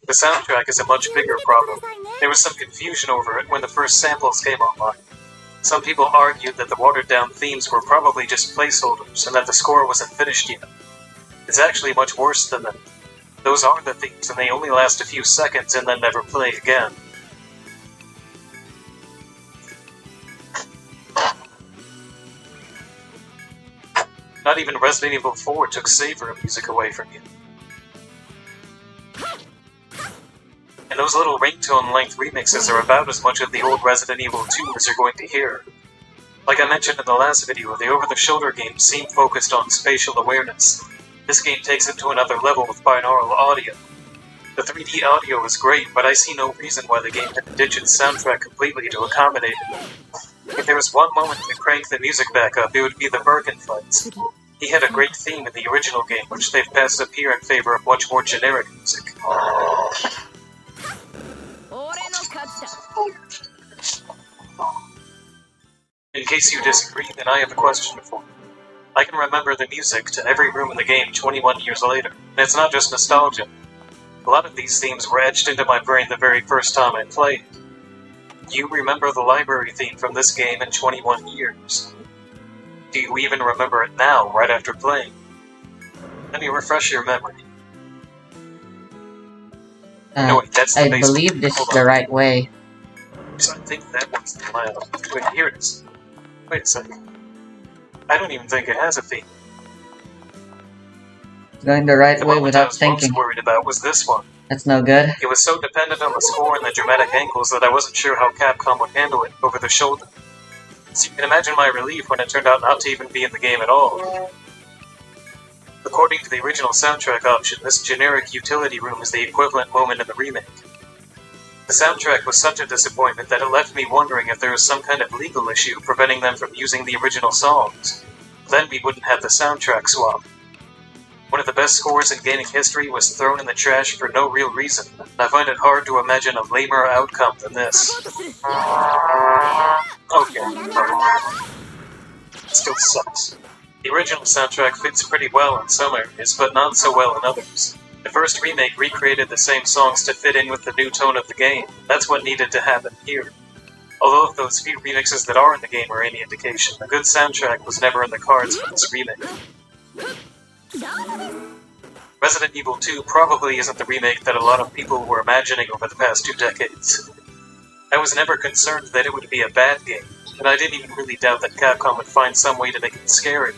The soundtrack is a much bigger problem. There was some confusion over it when the first samples came online. Some people argued that the watered-down themes were probably just placeholders and that the score wasn't finished yet. It's actually much worse than that. Those are the themes, and they only last a few seconds and then never play again. Not even Resident Evil 4 took savor music away from you. And those little ringtone length remixes are about as much of the old Resident Evil 2 as you're going to hear. Like I mentioned in the last video, the over-the-shoulder games seem focused on spatial awareness. This game takes it to another level with binaural audio. The 3D audio is great, but I see no reason why the game had to ditch its soundtrack completely to accommodate it. If there was one moment to crank the music back up, it would be the Birkin fights. He had a great theme in the original game, which they've passed up here in favor of much more generic music. In case you disagree, then I have a question for you. I can remember the music to every room in the game 21 years later, and it's not just nostalgia. A lot of these themes were etched into my brain the very first time I played. You remember the library theme from this game in 21 years. Do you even remember it now, right after playing? Let me refresh your memory. No, wait, that's the I base believe one. this is Hold the on. right way. So I think that one's the loud. Wait, here it is. Wait a second. I don't even think it has a theme. Going the right The way moment I without was thinking. most worried about was this one. That's no good. It was so dependent on the score and the dramatic angles that I wasn't sure how Capcom would handle it over the shoulder. So you can imagine my relief when it turned out not to even be in the game at all. According to the original soundtrack option, this generic utility room is the equivalent moment in the remake. The soundtrack was such a disappointment that it left me wondering if there was some kind of legal issue preventing them from using the original songs. Then we wouldn't have the soundtrack swap. One of the best scores in gaming history was thrown in the trash for no real reason, and I find it hard to imagine a lamer outcome than this. Okay, it still sucks. The original soundtrack fits pretty well in some areas, but not so well in others. The first remake recreated the same songs to fit in with the new tone of the game. That's what needed to happen here. Although if those few remixes that are in the game are any indication, a good soundtrack was never in the cards for this remake. Resident Evil 2 probably isn't the remake that a lot of people were imagining over the past 2 decades. I was never concerned that it would be a bad game, and I didn't even really doubt that Capcom would find some way to make it scary.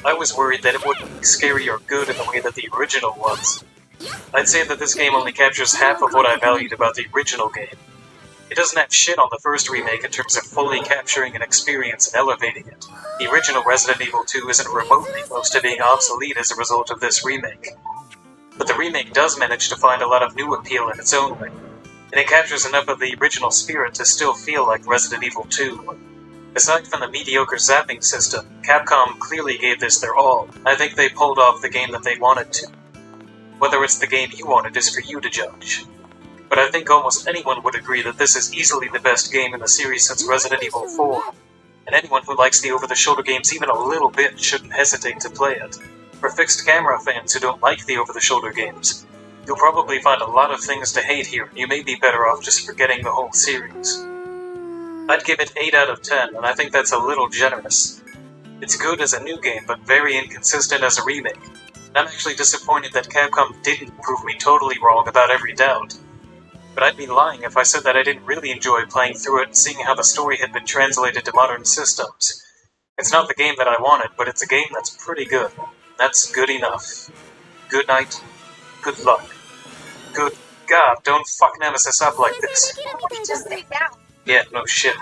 I was worried that it wouldn't be scary or good in the way that the original was. I'd say that this game only captures half of what I valued about the original game. It doesn't have shit on the first remake in terms of fully capturing an experience and elevating it. The original Resident Evil 2 isn't remotely close to being obsolete as a result of this remake. But the remake does manage to find a lot of new appeal in its own way, and it captures enough of the original spirit to still feel like Resident Evil 2. Aside from the mediocre zapping system, Capcom clearly gave this their all. I think they pulled off the game that they wanted to. Whether it's the game you wanted is for you to judge. But I think almost anyone would agree that this is easily the best game in the series since Resident Evil 4, and anyone who likes the over-the-shoulder games even a little bit shouldn't hesitate to play it. For fixed camera fans who don't like the over-the-shoulder games, you'll probably find a lot of things to hate here, and you may be better off just forgetting the whole series. I'd give it 8 out of 10, and I think that's a little generous. It's good as a new game, but very inconsistent as a remake. And I'm actually disappointed that Capcom didn't prove me totally wrong about every doubt. But I'd be lying if I said that I didn't really enjoy playing through it and seeing how the story had been translated to modern systems. It's not the game that I wanted, but it's a game that's pretty good. That's good enough. Good night. Good luck. Good God, don't fuck Nemesis up like this. Just sit down. Yeah, no shit.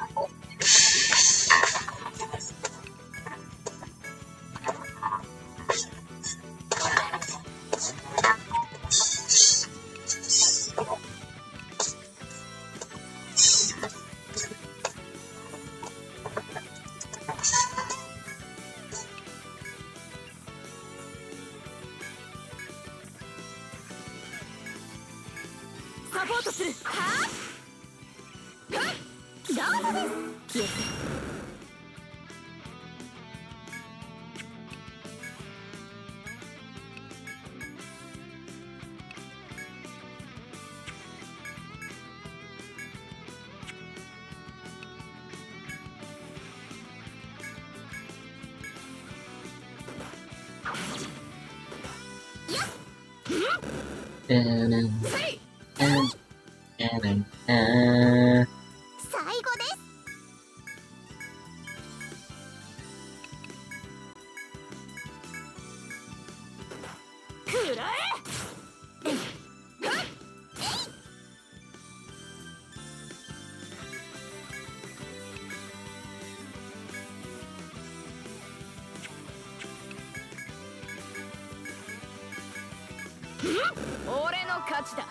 俺の勝ちだ。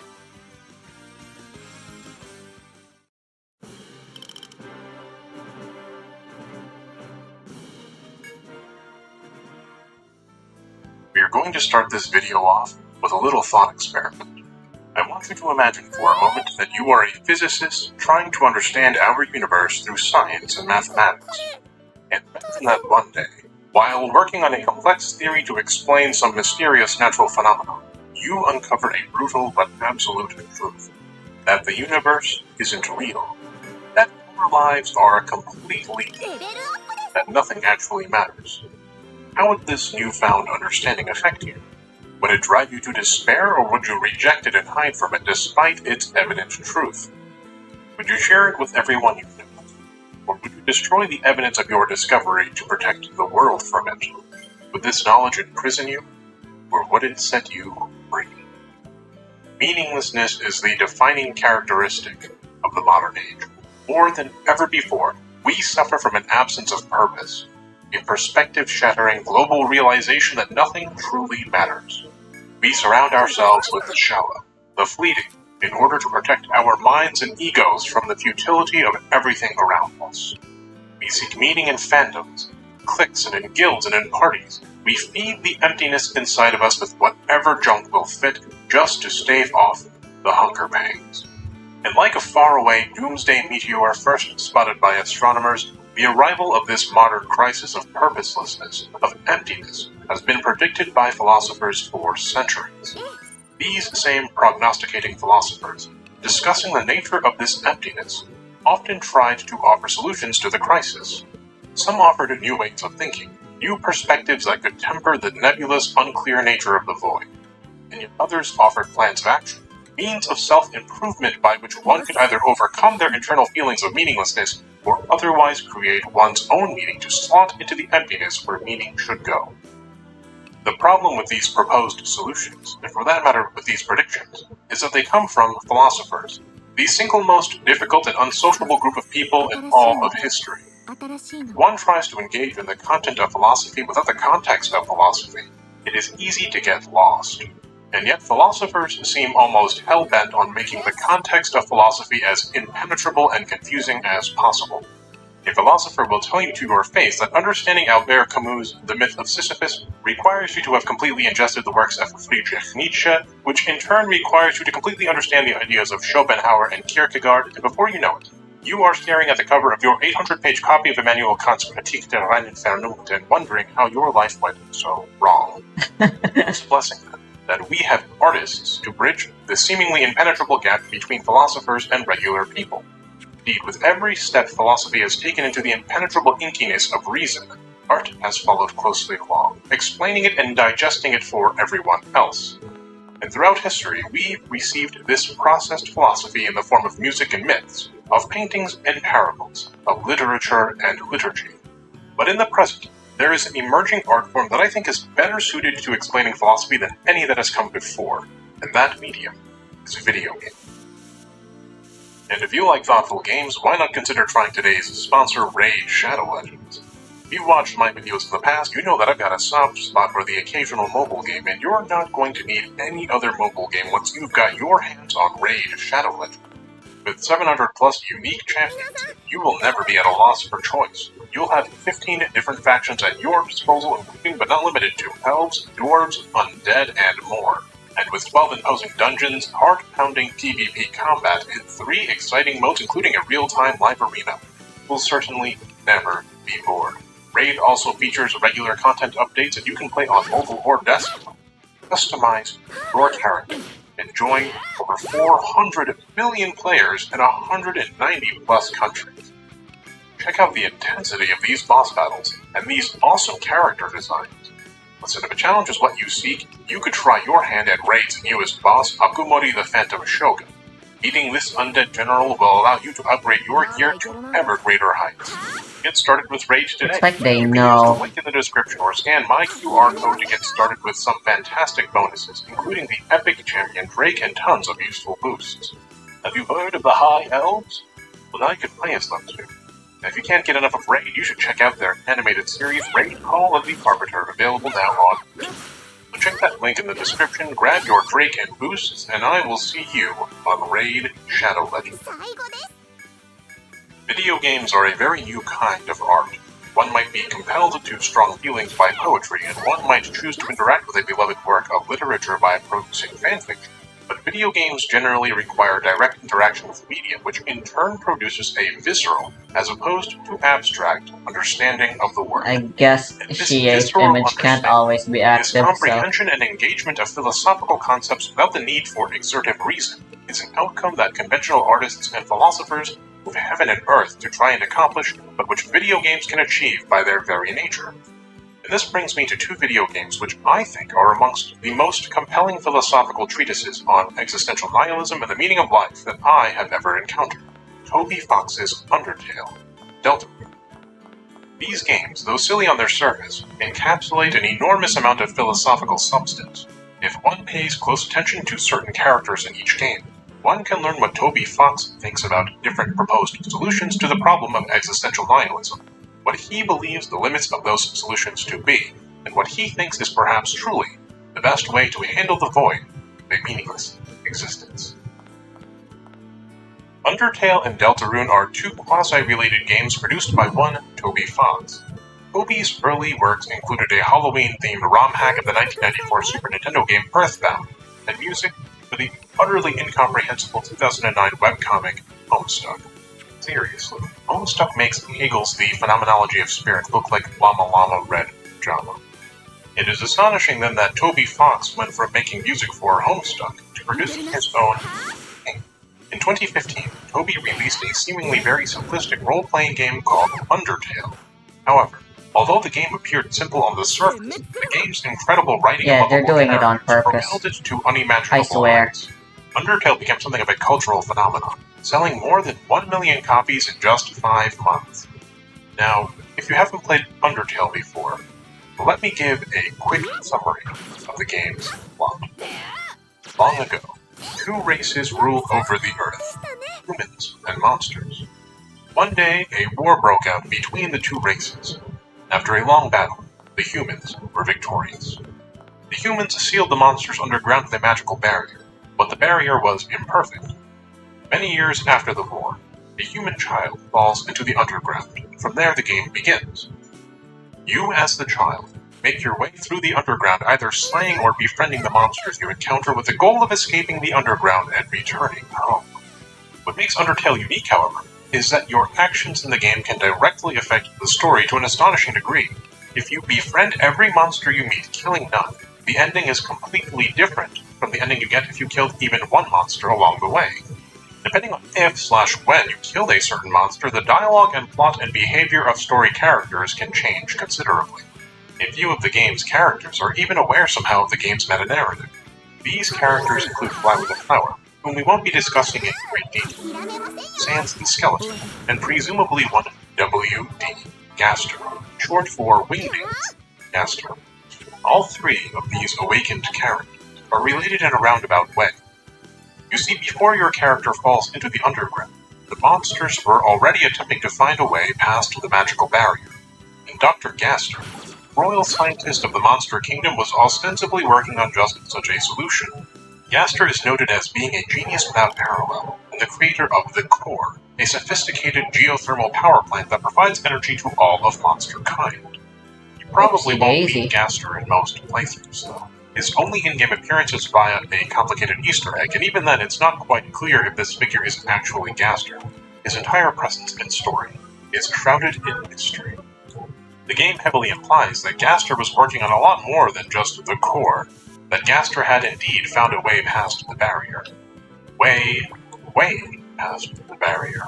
We are going to start this video off with a little thought experiment. I want you to imagine for a moment that you are a physicist trying to understand our universe through science and mathematics. And imagine that one day, while working on a complex theory to explain some mysterious natural phenomenon, you uncover a brutal but absolute truth. That the universe isn't real. That our lives are completely, that nothing actually matters. How would this newfound understanding affect you? Would it drive you to despair, or would you reject it and hide from it despite its evident truth? Would you share it with everyone you know? Or would you destroy the evidence of your discovery to protect the world from it? Would this knowledge imprison you, or would it set you free? Meaninglessness is the defining characteristic of the modern age. More than ever before, we suffer from an absence of purpose, a perspective-shattering global realization that nothing truly matters. We surround ourselves with the shallow, the fleeting, in order to protect our minds and egos from the futility of everything around us. We seek meaning in fandoms, cliques and in guilds and in parties. We feed the emptiness inside of us with whatever junk will fit just to stave off the hunger pangs. And like a faraway doomsday meteor first spotted by astronomers, the arrival of this modern crisis of purposelessness, of emptiness, has been predicted by philosophers for centuries. These same prognosticating philosophers, discussing the nature of this emptiness, often tried to offer solutions to the crisis. Some offered new ways of thinking, new perspectives that could temper the nebulous, unclear nature of the void. And yet others offered plans of action, means of self-improvement by which one could either overcome their internal feelings of meaninglessness or otherwise create one's own meaning to slot into the emptiness where meaning should go. The problem with these proposed solutions, and for that matter with these predictions, is that they come from philosophers, the single most difficult and unsociable group of people in all of history. If one tries to engage in the content of philosophy without the context of philosophy, it is easy to get lost. And yet philosophers seem almost hell-bent on making the context of philosophy as impenetrable and confusing as possible. A philosopher will tell you to your face that understanding Albert Camus' The Myth of Sisyphus requires you to have completely ingested the works of Friedrich Nietzsche, which in turn requires you to completely understand the ideas of Schopenhauer and Kierkegaard, and before you know it, you are staring at the cover of your 800-page copy of Immanuel Kant's Kritik der reinen Vernunft and wondering how your life went so wrong. It's a blessing, then, that we have artists to bridge the seemingly impenetrable gap between philosophers and regular people. Indeed, with every step philosophy has taken into the impenetrable inkiness of reason, art has followed closely along, explaining it and digesting it for everyone else. And throughout history, we've received this processed philosophy in the form of music and myths, of paintings and parables, of literature and liturgy. But in the present, there is an emerging art form that I think is better suited to explaining philosophy than any that has come before, and that medium is video game. And if you like thoughtful games, why not consider trying today's sponsor, Raid Shadow Legends? If you've watched my videos in the past, you know that I've got a soft spot for the occasional mobile game, and you're not going to need any other mobile game once you've got your hands on Raid Shadow Legends. With 700 plus unique champions, you will never be at a loss for choice. You'll have 15 different factions at your disposal, including but not limited to elves, dwarves, undead, and more. And with 12 imposing dungeons, heart-pounding PvP combat, and 3 exciting modes including a real-time live arena, you'll certainly never be bored. Raid also features regular content updates that you can play on mobile or desktop. Customize your character and join over 400 million players in 190 plus countries. Check out the intensity of these boss battles and these awesome character designs. Listen, if a challenge is what you seek, you could try your hand at Raid's newest boss, Akumori the Phantom Shogun. Beating this undead general will allow you to upgrade your gear to ever greater heights. Get started with Raid today. Looks like they You can know. use the link in the description or scan my QR code to get started with some fantastic bonuses, including the epic champion Drake and tons of useful boosts. Have you heard of the High Elves? Well, now you can play as them too. And if you can't get enough of Raid, you should check out their animated series, Raid Call of the Arbiter, available now on Vita. So check that link in the description, grab your Drake and boosts, and I will see you on Raid Shadow Legends. 最後です Video games are a very new kind of art. One might be compelled to strong feelings by poetry, and one might choose to interact with a beloved work of literature by producing fanfiction. But video games generally require direct interaction with the medium, which in turn produces a visceral, as opposed to abstract, understanding of the work. I guess And this CA's visceral image can't understanding always be is active, so comprehension and engagement of philosophical concepts without the need for exertive reason. Is an outcome that conventional artists and philosophers move heaven and earth to try and accomplish, but which video games can achieve by their very nature. And this brings me to two video games which I think are amongst the most compelling philosophical treatises on existential nihilism and the meaning of life that I have ever encountered. Toby Fox's Undertale, Deltarune. These games, though silly on their surface, encapsulate an enormous amount of philosophical substance. If one pays close attention to certain characters in each game, one can learn what Toby Fox thinks about different proposed solutions to the problem of existential nihilism, what he believes the limits of those solutions to be, and what he thinks is perhaps truly the best way to handle the void of a meaningless existence. Undertale and Deltarune are two quasi-related games produced by one Toby Fox. Toby's early works included a Halloween-themed ROM hack of the 1994 Super Nintendo game Earthbound, and music for the utterly incomprehensible 2009 webcomic Homestuck. Seriously, Homestuck makes Hegel's The Phenomenology of Spirit look like Llama Llama Red Pajama. It is astonishing then that Toby Fox went from making music for Homestuck to producing his own game. In 2015, Toby released a seemingly very simplistic role-playing game called Undertale. However, although the game appeared simple on the surface, the game's incredible writing yeah, and they're lovable doing it on characters purpose. propelled it to unimaginable I swear. heights. Undertale became something of a cultural phenomenon, selling more than 1 million copies in just 5 months. Now, if you haven't played Undertale before, let me give a quick summary of the game's plot. Long ago, two races ruled over the Earth, humans and monsters. One day, a war broke out between the two races. After a long battle, the humans were victorious. The humans sealed the monsters underground with a magical barrier, but the barrier was imperfect. Many years after the war, a human child falls into the underground, and from there the game begins. You, as the child, make your way through the underground, either slaying or befriending the monsters you encounter with the goal of escaping the underground and returning home. What makes Undertale unique, however, is that your actions in the game can directly affect the story to an astonishing degree. If you befriend every monster you meet, killing none, the ending is completely different from the ending you get if you killed even one monster along the way. Depending on if/when you killed a certain monster, the dialogue and plot and behavior of story characters can change considerably. A few of the game's characters are even aware somehow of the game's meta-narrative. These characters include Flower the Flower, whom we won't be discussing in great detail, Sans the Skeleton, and presumably one W.D. Gaster, short for Wingdings Gaster. All three of these awakened characters are related in a roundabout way. You see, before your character falls into the underground, the monsters were already attempting to find a way past the magical barrier, and Dr. Gaster, royal scientist of the Monster Kingdom, was ostensibly working on just such a solution. Gaster is noted as being a genius without parallel, and the creator of the Core, a sophisticated geothermal power plant that provides energy to all of monster kind. You probably won't meet Gaster in most playthroughs, though. His only in-game appearance is via a complicated Easter egg, and even then it's not quite clear if this figure is actually Gaster. His entire presence and story is shrouded in mystery. The game heavily implies that Gaster was working on a lot more than just the Core, that Gaster had indeed found a way past the barrier. Way past the barrier,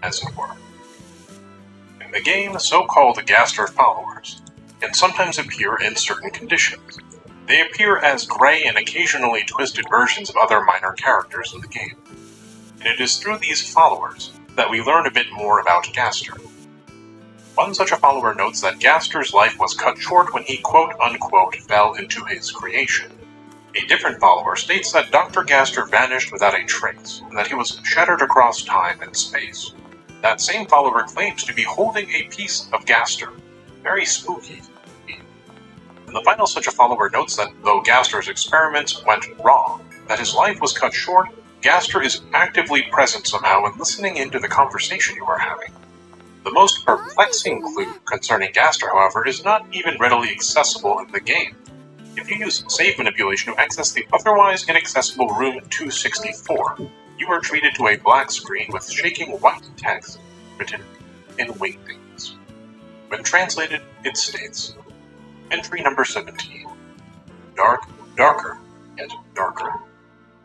as it were. In the game, so-called Gaster followers can sometimes appear in certain conditions. They appear as gray and occasionally twisted versions of other minor characters in the game. And it is through these followers that we learn a bit more about Gaster. One such a follower notes that Gaster's life was cut short when he quote-unquote fell into his creation. A different follower states that Dr. Gaster vanished without a trace, and that he was shattered across time and space. That same follower claims to be holding a piece of Gaster. Very spooky. And The final such a follower notes that though Gaster's experiments went wrong, that his life was cut short, Gaster is actively present somehow and listening into the conversation you are having. The most perplexing clue concerning Gaster, however, is not even readily accessible in the game. If you use save manipulation to access the otherwise inaccessible room 264, you are treated to a black screen with shaking white text written in wingdings. When translated, it states, Entry number 17. Dark, darker, yet darker.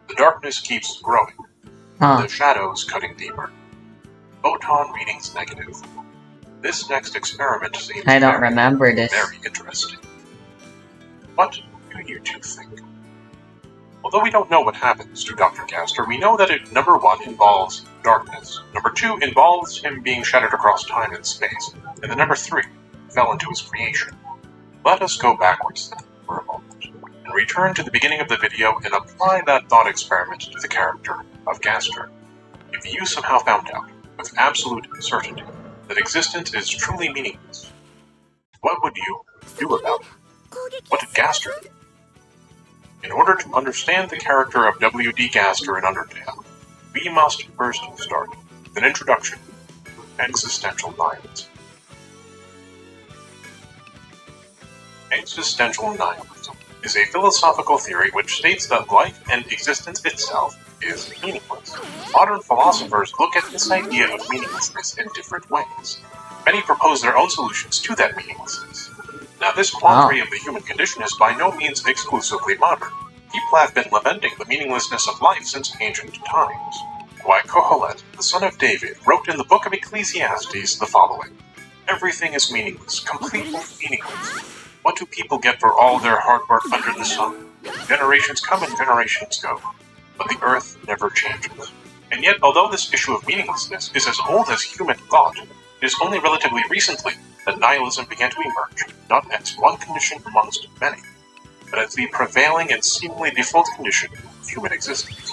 The darkness keeps growing. The shadows cutting deeper. Photon readings negative. This next experiment seems I don't remember this. very interesting. What do you two think? Although we don't know what happens to Dr. Gaster, we know that it, number 1, involves darkness, number 2, involves him being shattered across time and space, and then number 3, fell into his creation. Let us go backwards then, for a moment, and return to the beginning of the video and apply that thought experiment to the character of Gaster. If you somehow found out, with absolute certainty, that existence is truly meaningless, what would you do about it? What did Gaster do? In order to understand the character of W.D. Gaster in Undertale, we must first start with an introduction to existential nihilism. Existential nihilism is a philosophical theory which states that life and existence itself is meaningless. Modern philosophers look at this idea of meaninglessness in different ways. Many propose their own solutions to that meaninglessness. Now, this quandary of the human condition is by no means exclusively modern. People have been lamenting the meaninglessness of life since ancient times. Why, Kohelet, the son of David, wrote in the book of Ecclesiastes the following, Everything is meaningless, completely meaningless. What do people get for all their hard work under the sun? Generations come and generations go, but the earth never changes. And yet, although this issue of meaninglessness is as old as human thought, it is only relatively recently that nihilism began to emerge, not as one condition amongst many, but as the prevailing and seemingly default condition of human existence.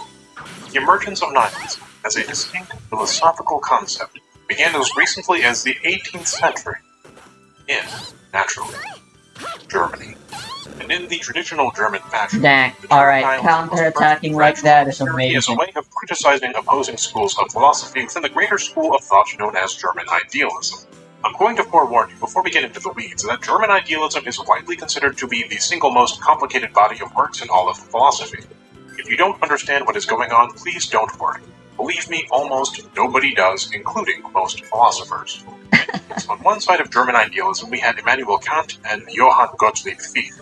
The emergence of nihilism as a distinct philosophical concept began as recently as the 18th century in, naturally, Germany. And in the traditional German fashion, Dang, alright, counter-attacking like that is as a amazing. way of criticizing opposing schools of philosophy within the greater school of thought known as German idealism. I'm going to forewarn you before we get into the weeds that German idealism is widely considered to be the single most complicated body of works in all of philosophy. If you don't understand what is going on, please don't worry. Believe me, almost nobody does, including most philosophers. On one side of German idealism, we had Immanuel Kant and Johann Gottlieb Fichte,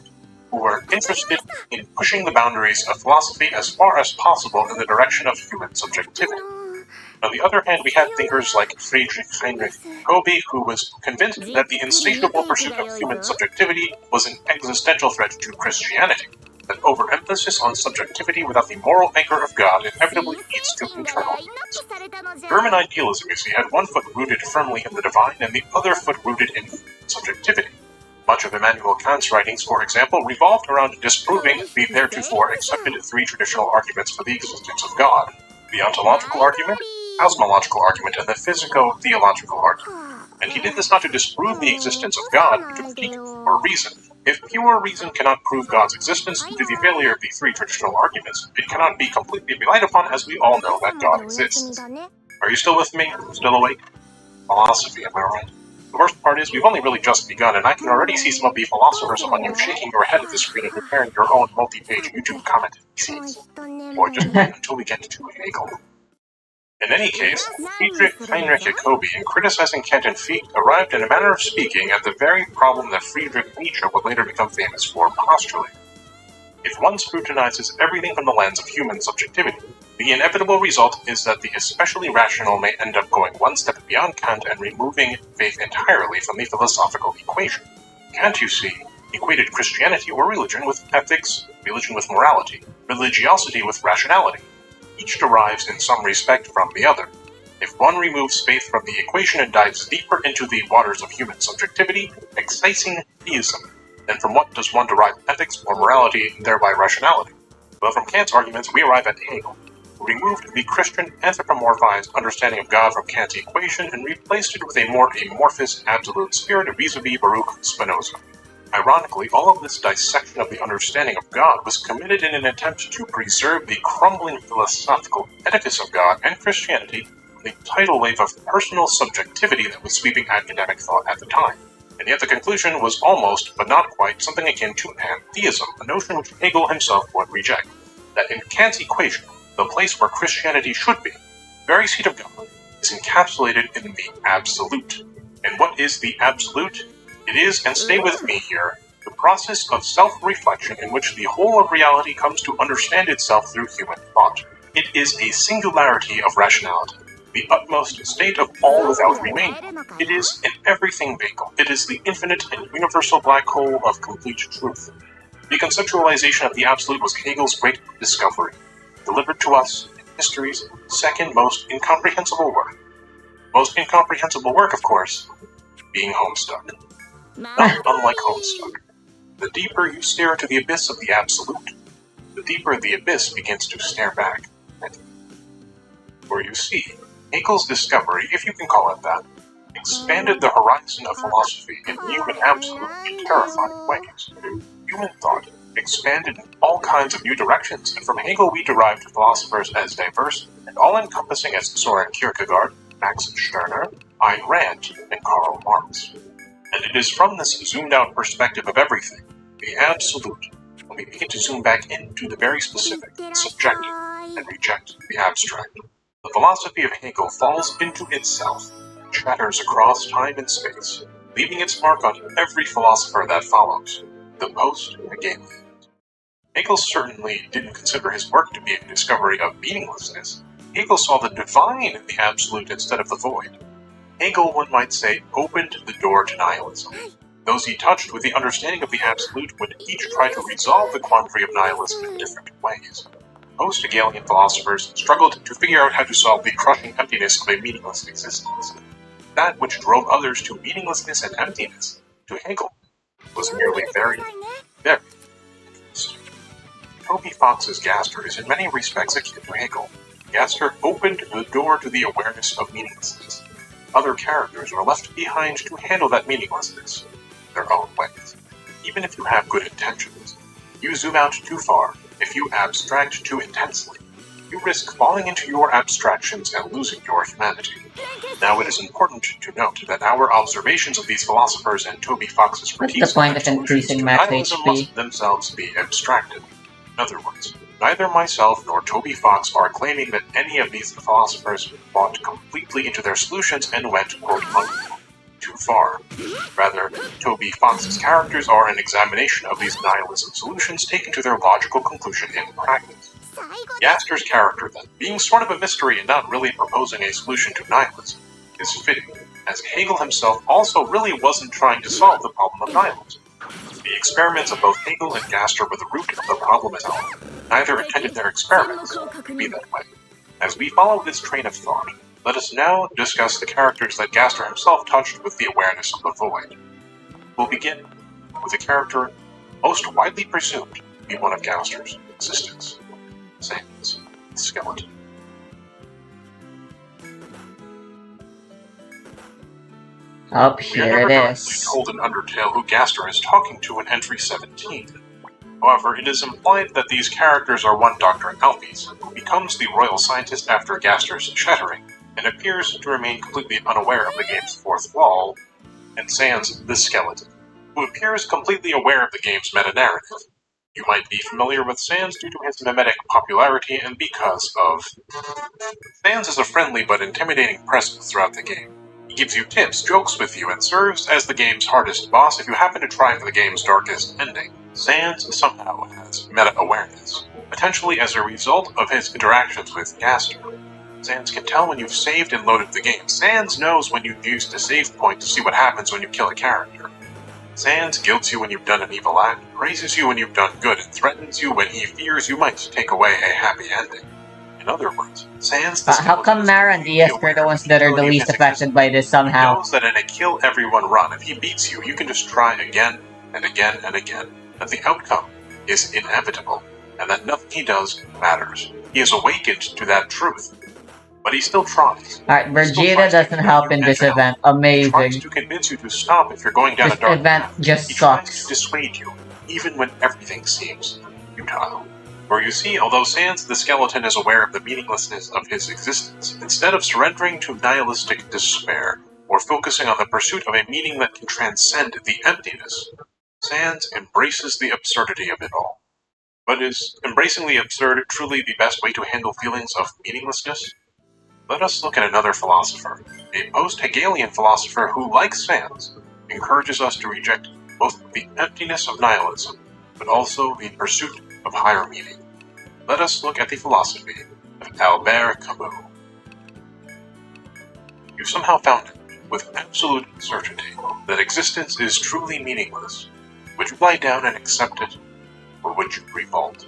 who were interested in pushing the boundaries of philosophy as far as possible in the direction of human subjectivity. On the other hand, we had thinkers like Friedrich Heinrich Jacobi, who was convinced that the insatiable pursuit of human subjectivity was an existential threat to Christianity, that overemphasis on subjectivity without the moral anchor of God inevitably leads to internal needs. German idealism, you see, had one foot rooted firmly in the divine and the other foot rooted in subjectivity. Much of Immanuel Kant's writings, for example, revolved around disproving the theretofore accepted three traditional arguments for the existence of God: the ontological argument, cosmological argument, and the physico-theological argument. And he did this not to disprove the existence of God, but to critique pure reason. If pure reason cannot prove God's existence due to the failure of the three traditional arguments, it cannot be completely relied upon, as we all know that God exists. Are you still with me? Still awake? Philosophy, am I right? The worst part is, we've only really just begun, and I can already see some of the philosophers among you shaking your head at the screen and preparing your own multi-page YouTube comment theses. Or just wait until we get to Hegel. In any case, Friedrich Heinrich Jacobi, in criticizing Kant and Fichte, arrived in a manner of speaking at the very problem that Friedrich Nietzsche would later become famous for postulating. If one scrutinizes everything from the lens of human subjectivity, the inevitable result is that the especially rational may end up going one step beyond Kant and removing faith entirely from the philosophical equation. Kant, you see, equated Christianity or religion with ethics, religion with morality, religiosity with rationality. Each derives in some respect from the other. If one removes faith from the equation and dives deeper into the waters of human subjectivity, excising theism, then from what does one derive ethics or morality and thereby rationality? Well, from Kant's arguments, we arrive at Hegel, who removed the Christian anthropomorphized understanding of God from Kant's equation and replaced it with a more amorphous absolute spirit vis-a-vis Baruch Spinoza. Ironically, all of this dissection of the understanding of God was committed in an attempt to preserve the crumbling philosophical edifice of God and Christianity from the tidal wave of personal subjectivity that was sweeping academic thought at the time. And yet the conclusion was almost, but not quite, something akin to pantheism, a notion which Hegel himself would reject. That in Kant's equation, the place where Christianity should be, the very seat of God, is encapsulated in the absolute. And what is the absolute? It is, and stay with me here, the process of self-reflection in which the whole of reality comes to understand itself through human thought. It is a singularity of rationality, the utmost state of all without remainder. It is an everything bagel. It is the infinite and universal black hole of complete truth. The conceptualization of the absolute was Hegel's great discovery, delivered to us in history's second most incomprehensible work. Most incomprehensible work, of course, being Homestuck. Not unlike Homestuck. The deeper you stare into the abyss of the absolute, the deeper the abyss begins to stare back at you. For you see, Hegel's discovery, if you can call it that, expanded the horizon of philosophy in new and absolutely terrifying ways. Human thought expanded in all kinds of new directions, and from Hegel we derived philosophers as diverse and all-encompassing as Soren Kierkegaard, Max Stirner, Ayn Rand, and Karl Marx. And it is from this zoomed-out perspective of everything, the absolute, when we begin to zoom back into the very specific, the subjective, and reject the abstract. The philosophy of Hegel falls into itself, and shatters across time and space, leaving its mark on every philosopher that follows, the post-Hegelians. Hegel certainly didn't consider his work to be a discovery of meaninglessness. Hegel saw the divine in the absolute instead of the void. Hegel, one might say, opened the door to nihilism. Those he touched with the understanding of the absolute would each try to resolve the quandary of nihilism in different ways. Post-Hegelian philosophers struggled to figure out how to solve the crushing emptiness of a meaningless existence. That which drove others to meaninglessness and emptiness, to Hegel, was merely very, very interesting. Toby Fox's Gaster is in many respects akin to Hegel. Gaster opened the door to the awareness of meaninglessness. Other characters were left behind to handle that meaninglessness in their own ways. Even if you have good intentions, you zoom out too far, if you abstract too intensely, you risk falling into your abstractions and losing your humanity. Now, it is important to note that our observations of these philosophers and Toby Fox's critiques What's the point of increasing max nihilism HP? must themselves be abstracted. In other words, neither myself nor Toby Fox are claiming that any of these philosophers bought completely into their solutions and went, quote-unquote, too far. Rather, Toby Fox's characters are an examination of these nihilism solutions taken to their logical conclusion in practice. Gaster's character, then, being sort of a mystery and not really proposing a solution to nihilism, is fitting, as Hegel himself also really wasn't trying to solve the problem of nihilism. The experiments of both Hegel and Gaster were the root of the problem itself. Neither intended their experiments to be that way. As we follow this train of thought, let us now discuss the characters that Gaster himself touched with the awareness of the void. We'll begin with a character most widely presumed to be one of Gaster's assistants, Sans, the skeleton. Up We are here never it directly is. told in Undertale who Gaster is talking to in Entry 17. However, it is implied that these characters are one Dr. Alphys, who becomes the royal scientist after Gaster's shattering, and appears to remain completely unaware of the game's fourth wall, and Sans, the skeleton, who appears completely aware of the game's meta-narrative. You might be familiar with Sans due to his mimetic popularity and because of... Sans is a friendly but intimidating presence throughout the game. He gives you tips, jokes with you, and serves as the game's hardest boss if you happen to try for the game's darkest ending. Sans somehow has meta-awareness, potentially as a result of his interactions with Gaster. Sans can tell when you've saved and loaded the game. Sans knows when you've used a save point to see what happens when you kill a character. Sans guilts you when you've done an evil act, praises you when you've done good, and threatens you when he fears you might take away a happy ending. In other words, Sans the How come Mara and Diaz are the ones that are the least affected by this He somehow? knows that in a kill everyone run, if he beats you, you can just try again and again and again, that the outcome is inevitable, and that nothing he does matters. He is awakened to that truth. But he still tries. Alright, Vegeta doesn't help in this event. He Amazing. tries to convince you to stop if you're going down This a dark event path. just He tries to sucks. dissuade you, even when everything seems futile. For you see, although Sans the skeleton is aware of the meaninglessness of his existence, instead of surrendering to nihilistic despair, or focusing on the pursuit of a meaning that can transcend the emptiness, Sans embraces the absurdity of it all. But is embracing the absurd truly the best way to handle feelings of meaninglessness? Let us look at another philosopher, a post-Hegelian philosopher who, like Sans, encourages us to reject both the emptiness of nihilism, but also the pursuit of higher meaning. Let us look at the philosophy of Albert Camus. You somehow found it, with absolute certainty, that existence is truly meaningless. Would you lie down and accept it, or would you revolt?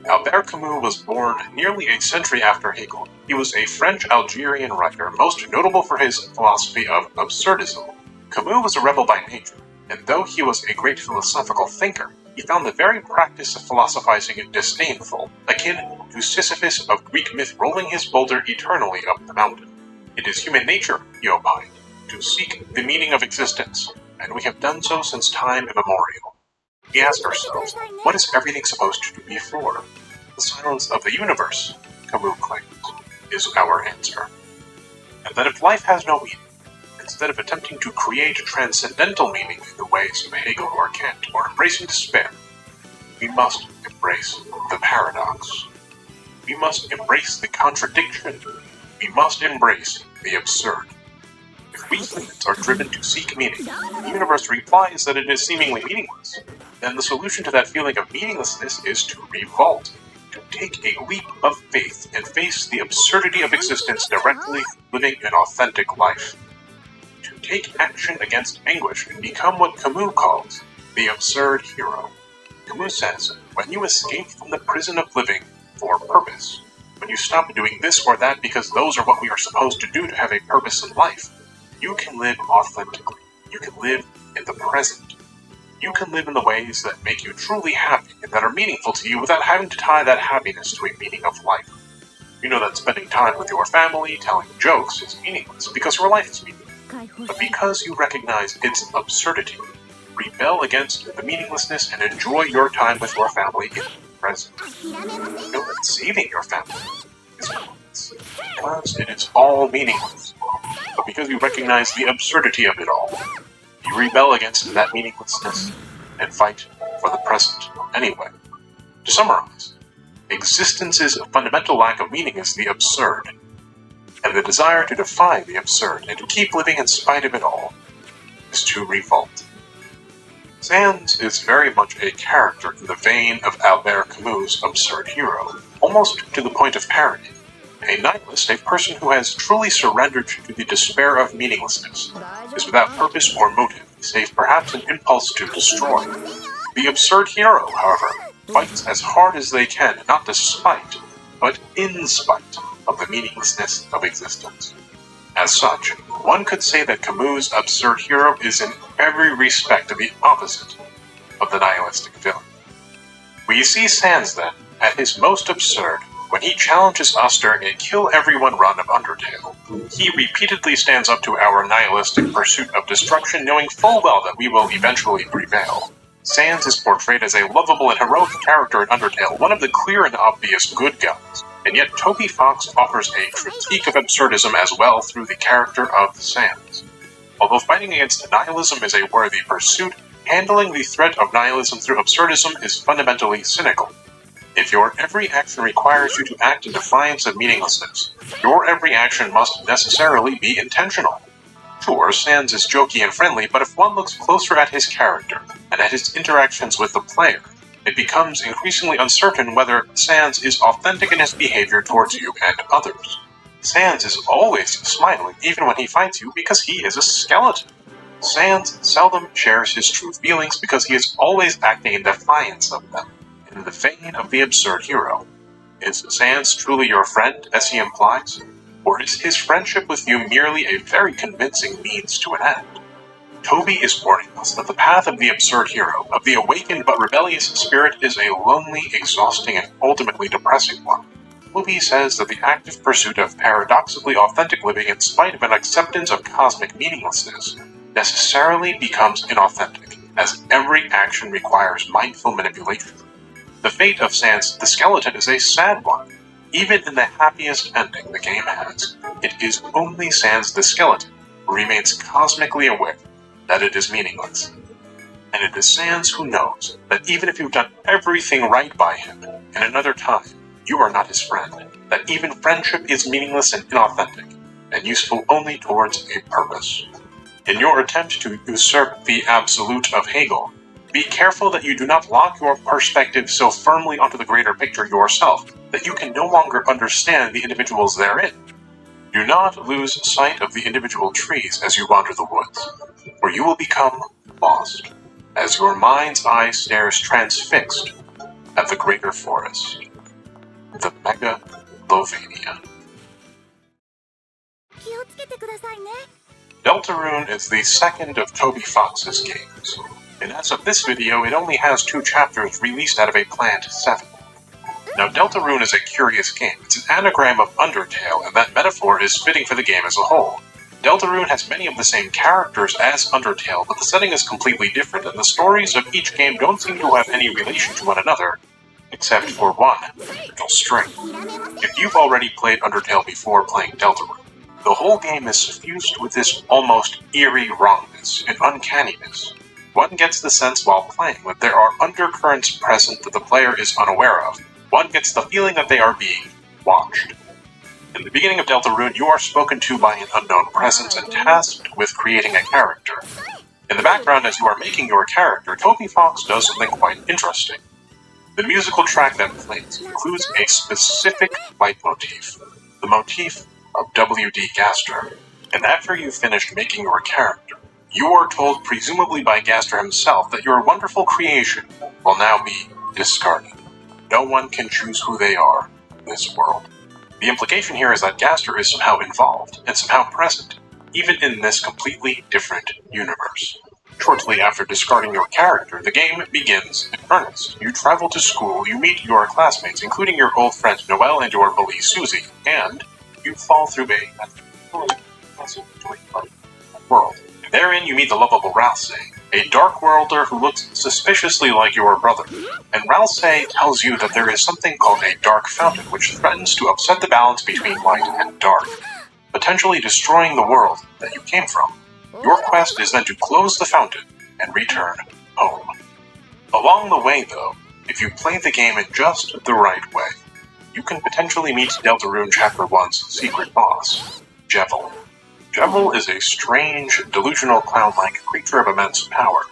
Albert Camus was born nearly a century after Hegel. He was a French-Algerian writer, most notable for his philosophy of absurdism. Camus was a rebel by nature, and though he was a great philosophical thinker, he found the very practice of philosophizing disdainful, akin to Sisyphus of Greek myth rolling his boulder eternally up the mountain. It is human nature, he opined, to seek the meaning of existence, and we have done so since time immemorial. We ask ourselves, what is everything supposed to be for? The silence of the universe, Camus claims, is our answer. And that if life has no meaning, instead of attempting to create transcendental meaning in the ways of Hegel or Kant, or embracing despair, we must embrace the paradox. We must embrace the contradiction. We must embrace the absurd. If we humans are driven to seek meaning, the universe replies that it is seemingly meaningless, then the solution to that feeling of meaninglessness is to revolt, to take a leap of faith and face the absurdity of existence directly, living an authentic life. To take action against anguish and become what Camus calls the absurd hero. Camus says, when you escape from the prison of living for purpose, when you stop doing this or that because those are what we are supposed to do to have a purpose in life, you can live authentically. You can live in the present. You can live in the ways that make you truly happy and that are meaningful to you without having to tie that happiness to a meaning of life. You know that spending time with your family, telling jokes, is meaningless because your life is meaningless. But because you recognize its absurdity, rebel against the meaninglessness and enjoy your time with your family in the present. You know that saving your family is meaningless because it is all meaningless. But because you recognize the absurdity of it all, you rebel against that meaninglessness and fight for the present anyway. To summarize, existence's fundamental lack of meaning is the absurd, and the desire to defy the absurd and to keep living in spite of it all is to revolt. Sans is very much a character in the vein of Albert Camus' absurd hero, almost to the point of parody. A nihilist, a person who has truly surrendered to the despair of meaninglessness, is without purpose or motive, save perhaps an impulse to destroy. The absurd hero, however, fights as hard as they can, not despite, but in spite of the meaninglessness of existence. As such, one could say that Camus' absurd hero is in every respect the opposite of the nihilistic villain. We see Sans, then, at his most absurd when he challenges us during a kill-everyone run of Undertale. He repeatedly stands up to our nihilistic pursuit of destruction, knowing full well that we will eventually prevail. Sans is portrayed as a lovable and heroic character in Undertale, one of the clear and obvious good guys. And yet Toby Fox offers a critique of absurdism as well through the character of Sans. Although fighting against nihilism is a worthy pursuit, handling the threat of nihilism through absurdism is fundamentally cynical. If your every action requires you to act in defiance of meaninglessness, your every action must necessarily be intentional. Sure, Sans is jokey and friendly, but if one looks closer at his character and at his interactions with the player, it becomes increasingly uncertain whether Sans is authentic in his behavior towards you and others. Sans is always smiling even when he fights you because he is a skeleton. Sans seldom shares his true feelings because he is always acting in defiance of them. In the vein of the absurd hero, is Sans truly your friend, as he implies? Or is his friendship with you merely a very convincing means to an end? Toby is warning us that the path of the absurd hero, of the awakened but rebellious spirit, is a lonely, exhausting, and ultimately depressing one. Luby says that the active pursuit of paradoxically authentic living in spite of an acceptance of cosmic meaninglessness necessarily becomes inauthentic, as every action requires mindful manipulation. The fate of Sans the Skeleton is a sad one. Even in the happiest ending the game has, it is only Sans the Skeleton who remains cosmically aware that it is meaningless. And it is Sans who knows that even if you've done everything right by him, in another time, you are not his friend, that even friendship is meaningless and inauthentic, and useful only towards a purpose. In your attempt to usurp the absolute of Hegel, be careful that you do not lock your perspective so firmly onto the greater picture yourself that you can no longer understand the individuals therein. Do not lose sight of the individual trees as you wander the woods, or you will become lost, as your mind's eye stares transfixed at the greater forest, the Megalovania. 気をつけてくださいね。 Deltarune is the second of Toby Fox's games, and as of this video, it only has 2 chapters released out of a planned 7. Now, Deltarune is a curious game. It's an anagram of Undertale, and that metaphor is fitting for the game as a whole. Deltarune has many of the same characters as Undertale, but the setting is completely different, and the stories of each game don't seem to have any relation to one another, except for one original string. If you've already played Undertale before playing Deltarune, the whole game is suffused with this almost eerie wrongness and uncanniness. One gets the sense while playing that there are undercurrents present that the player is unaware of. One gets the feeling that they are being watched. In the beginning of Deltarune, you are spoken to by an unknown presence and tasked with creating a character. In the background, as you are making your character, Toby Fox does something quite interesting. The musical track that plays includes a specific leitmotif, the motif of W.D. Gaster. And after you've finished making your character, you are told, presumably by Gaster himself, that your wonderful creation will now be discarded. No one can choose who they are in this world. The implication here is that Gaster is somehow involved and somehow present, even in this completely different universe. Shortly after discarding your character, the game begins in earnest. You travel to school, you meet your classmates, including your old friend Noelle and your bully Susie, and you fall through a world. Therein you meet the lovable Ralsei, a dark worlder who looks suspiciously like your brother. And Ralsei tells you that there is something called a dark fountain which threatens to upset the balance between light and dark, potentially destroying the world that you came from. Your quest is then to close the fountain and return home. Along the way, though, if you play the game in just the right way, you can potentially meet Deltarune Chapter 1's secret boss, Jevil. Jevil is a strange, delusional clown-like creature of immense power.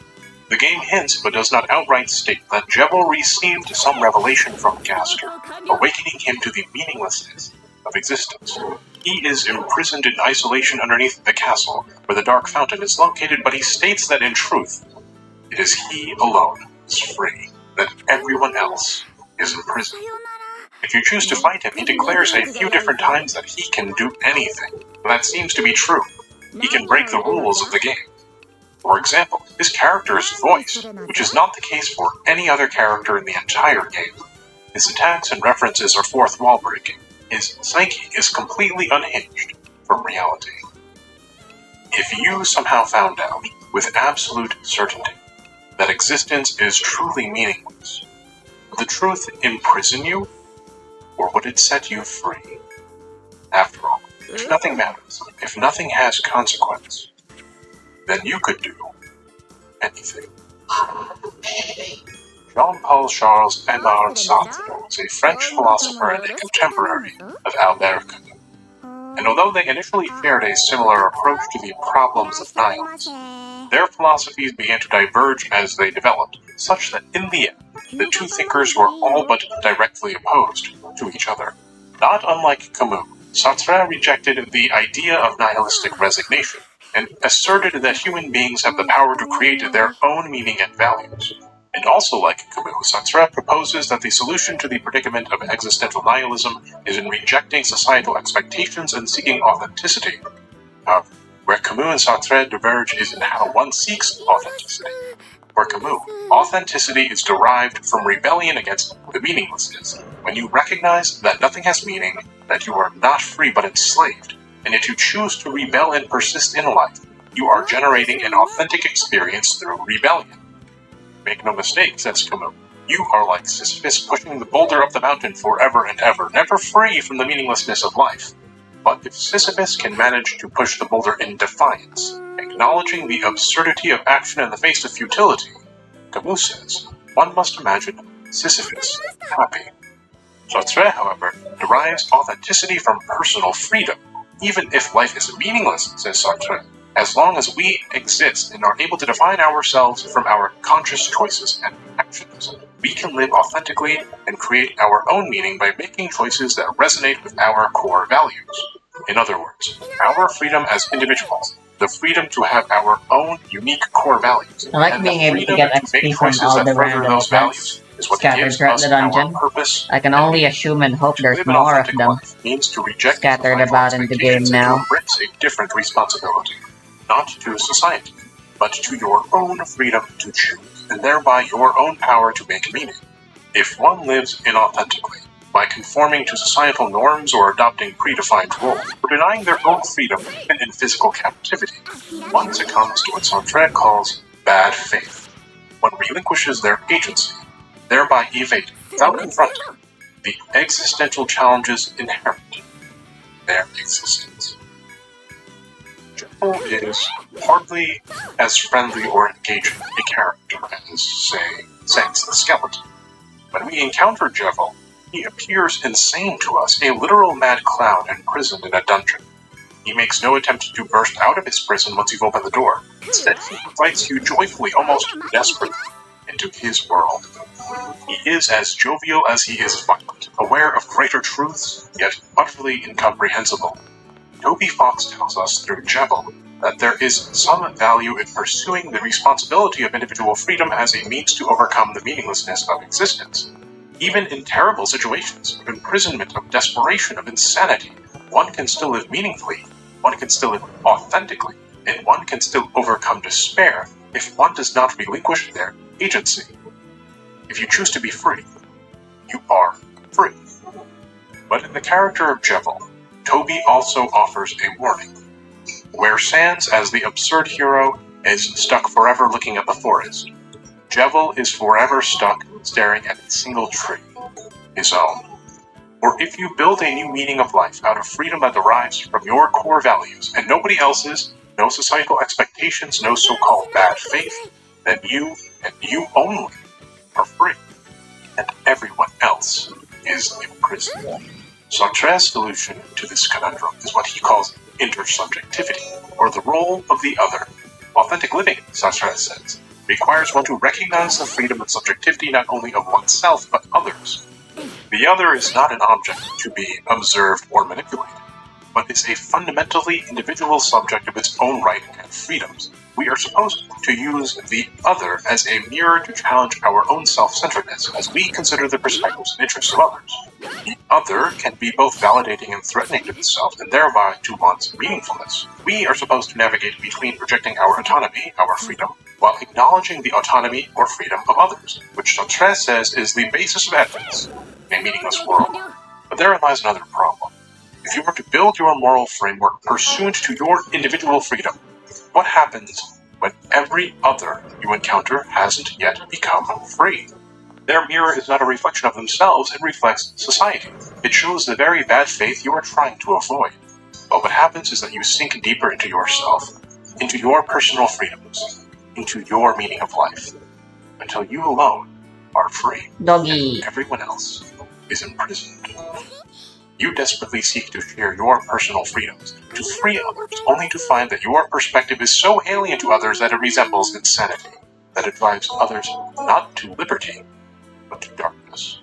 The game hints, but does not outright state, that Jevil received some revelation from Gaster, awakening him to the meaninglessness of existence. He is imprisoned in isolation underneath the castle, where the Dark Fountain is located, but he states that in truth, it is he alone who is free, that everyone else is imprisoned. If you choose to fight him, he declares a few different times that he can do anything. That seems to be true. He can break the rules of the game. For example, his character is voiced, which is not the case for any other character in the entire game. His attacks and references are fourth wall breaking. His psyche is completely unhinged from reality. If you somehow found out, with absolute certainty, that existence is truly meaningless, would the truth imprison you? Or would it set you free? After all, if nothing matters, if nothing has consequence, then you could do anything. Jean-Paul Charles Aimard Sartre was a French philosopher and a contemporary of Albert Camus. And although they initially shared a similar approach to the problems of nihilism, their philosophies began to diverge as they developed, such that in the end, the two thinkers were all but directly opposed to each other. Not unlike Camus, Sartre rejected the idea of nihilistic resignation and asserted that human beings have the power to create their own meaning and values. And also like Camus, Sartre proposes that the solution to the predicament of existential nihilism is in rejecting societal expectations and seeking authenticity. However, where Camus and Sartre diverge is in how one seeks authenticity. For Camus, authenticity is derived from rebellion against the meaninglessness, When you recognize that nothing has meaning, that you are not free but enslaved, and yet you choose to rebel and persist in life, you are generating an authentic experience through rebellion. Make no mistake, says Camus. You are like Sisyphus pushing the boulder up the mountain forever and ever, never free from the meaninglessness of life. But if Sisyphus can manage to push the boulder in defiance, acknowledging the absurdity of action in the face of futility, Camus says, one must imagine Sisyphus happy. Sartre, however, derives authenticity from personal freedom. Even if life is meaningless, says Sartre, as long as we exist and are able to define ourselves from our conscious choices and actions, we can live authentically and create our own meaning by making choices that resonate with our core values. In other words, our freedom as individuals, the freedom to have our own unique core values, I like and being the able to freedom get to XP make from choices all that the further random those events values is what scattered gives throughout us the dungeon. our purpose. I can only assume and hope To there's live an more of authentic them life means to reject scattered societal about in the game expectations now. and to embrace a different responsibility, not to society, but to your own freedom to choose, and thereby your own power to make meaning. If one lives inauthentically, by conforming to societal norms or adopting predefined roles, or denying their own freedom even in physical captivity, one succumbs to what Sartre calls bad faith. One relinquishes their agency, thereby evading, without confronting, the existential challenges inherent in their existence. Jekyll is hardly as friendly or engaging a character as, say, Sanks the Skeleton. When we encounter Jekyll, he appears insane to us, a literal mad clown imprisoned in a dungeon. He makes no attempt to burst out of his prison once you've opened the door. Instead, he invites you joyfully, almost desperately, into his world. He is as jovial as he is violent, aware of greater truths, yet utterly incomprehensible. Toby Fox tells us through Jekyll that there is some value in pursuing the responsibility of individual freedom as a means to overcome the meaninglessness of existence. Even in terrible situations, of imprisonment, of desperation, of insanity, one can still live meaningfully, one can still live authentically, and one can still overcome despair if one does not relinquish their agency. If you choose to be free, you are free. But in the character of Jekyll, Toby also offers a warning. Where Sans, as the absurd hero, is stuck forever looking at the forest, Jekyll is forever stuck staring at a single tree, his own. Or if you build a new meaning of life out of freedom that derives from your core values and nobody else's, no societal expectations, no so-called bad faith, then you, and you only, are free, and everyone else is imprisoned. Sartre's solution to this conundrum is what he calls intersubjectivity, or the role of the other. Authentic living, Sartre says, requires one to recognize the freedom and subjectivity not only of oneself, but others. The other is not an object to be observed or manipulated, but is a fundamentally individual subject of its own right and freedoms. We are supposed to use the other as a mirror to challenge our own self-centeredness as we consider the perspectives and interests of others. The other can be both validating and threatening to the self, and thereby to one's meaningfulness. We are supposed to navigate between projecting our autonomy, our freedom, while acknowledging the autonomy or freedom of others, which Sartre says is the basis of ethics in a meaningless world. But therein lies another problem. If you were to build your moral framework pursuant to your individual freedom, what happens when every other you encounter hasn't yet become free? Their mirror is not a reflection of themselves, it reflects society. It shows the very bad faith you are trying to avoid. But what happens is that you sink deeper into yourself, into your personal freedoms, into your meaning of life, until you alone are free, Doggy. and everyone else is imprisoned. You desperately seek to share your personal freedoms, to free others, only to find that your perspective is so alien to others that it resembles insanity, that it drives others not to liberty, but to darkness.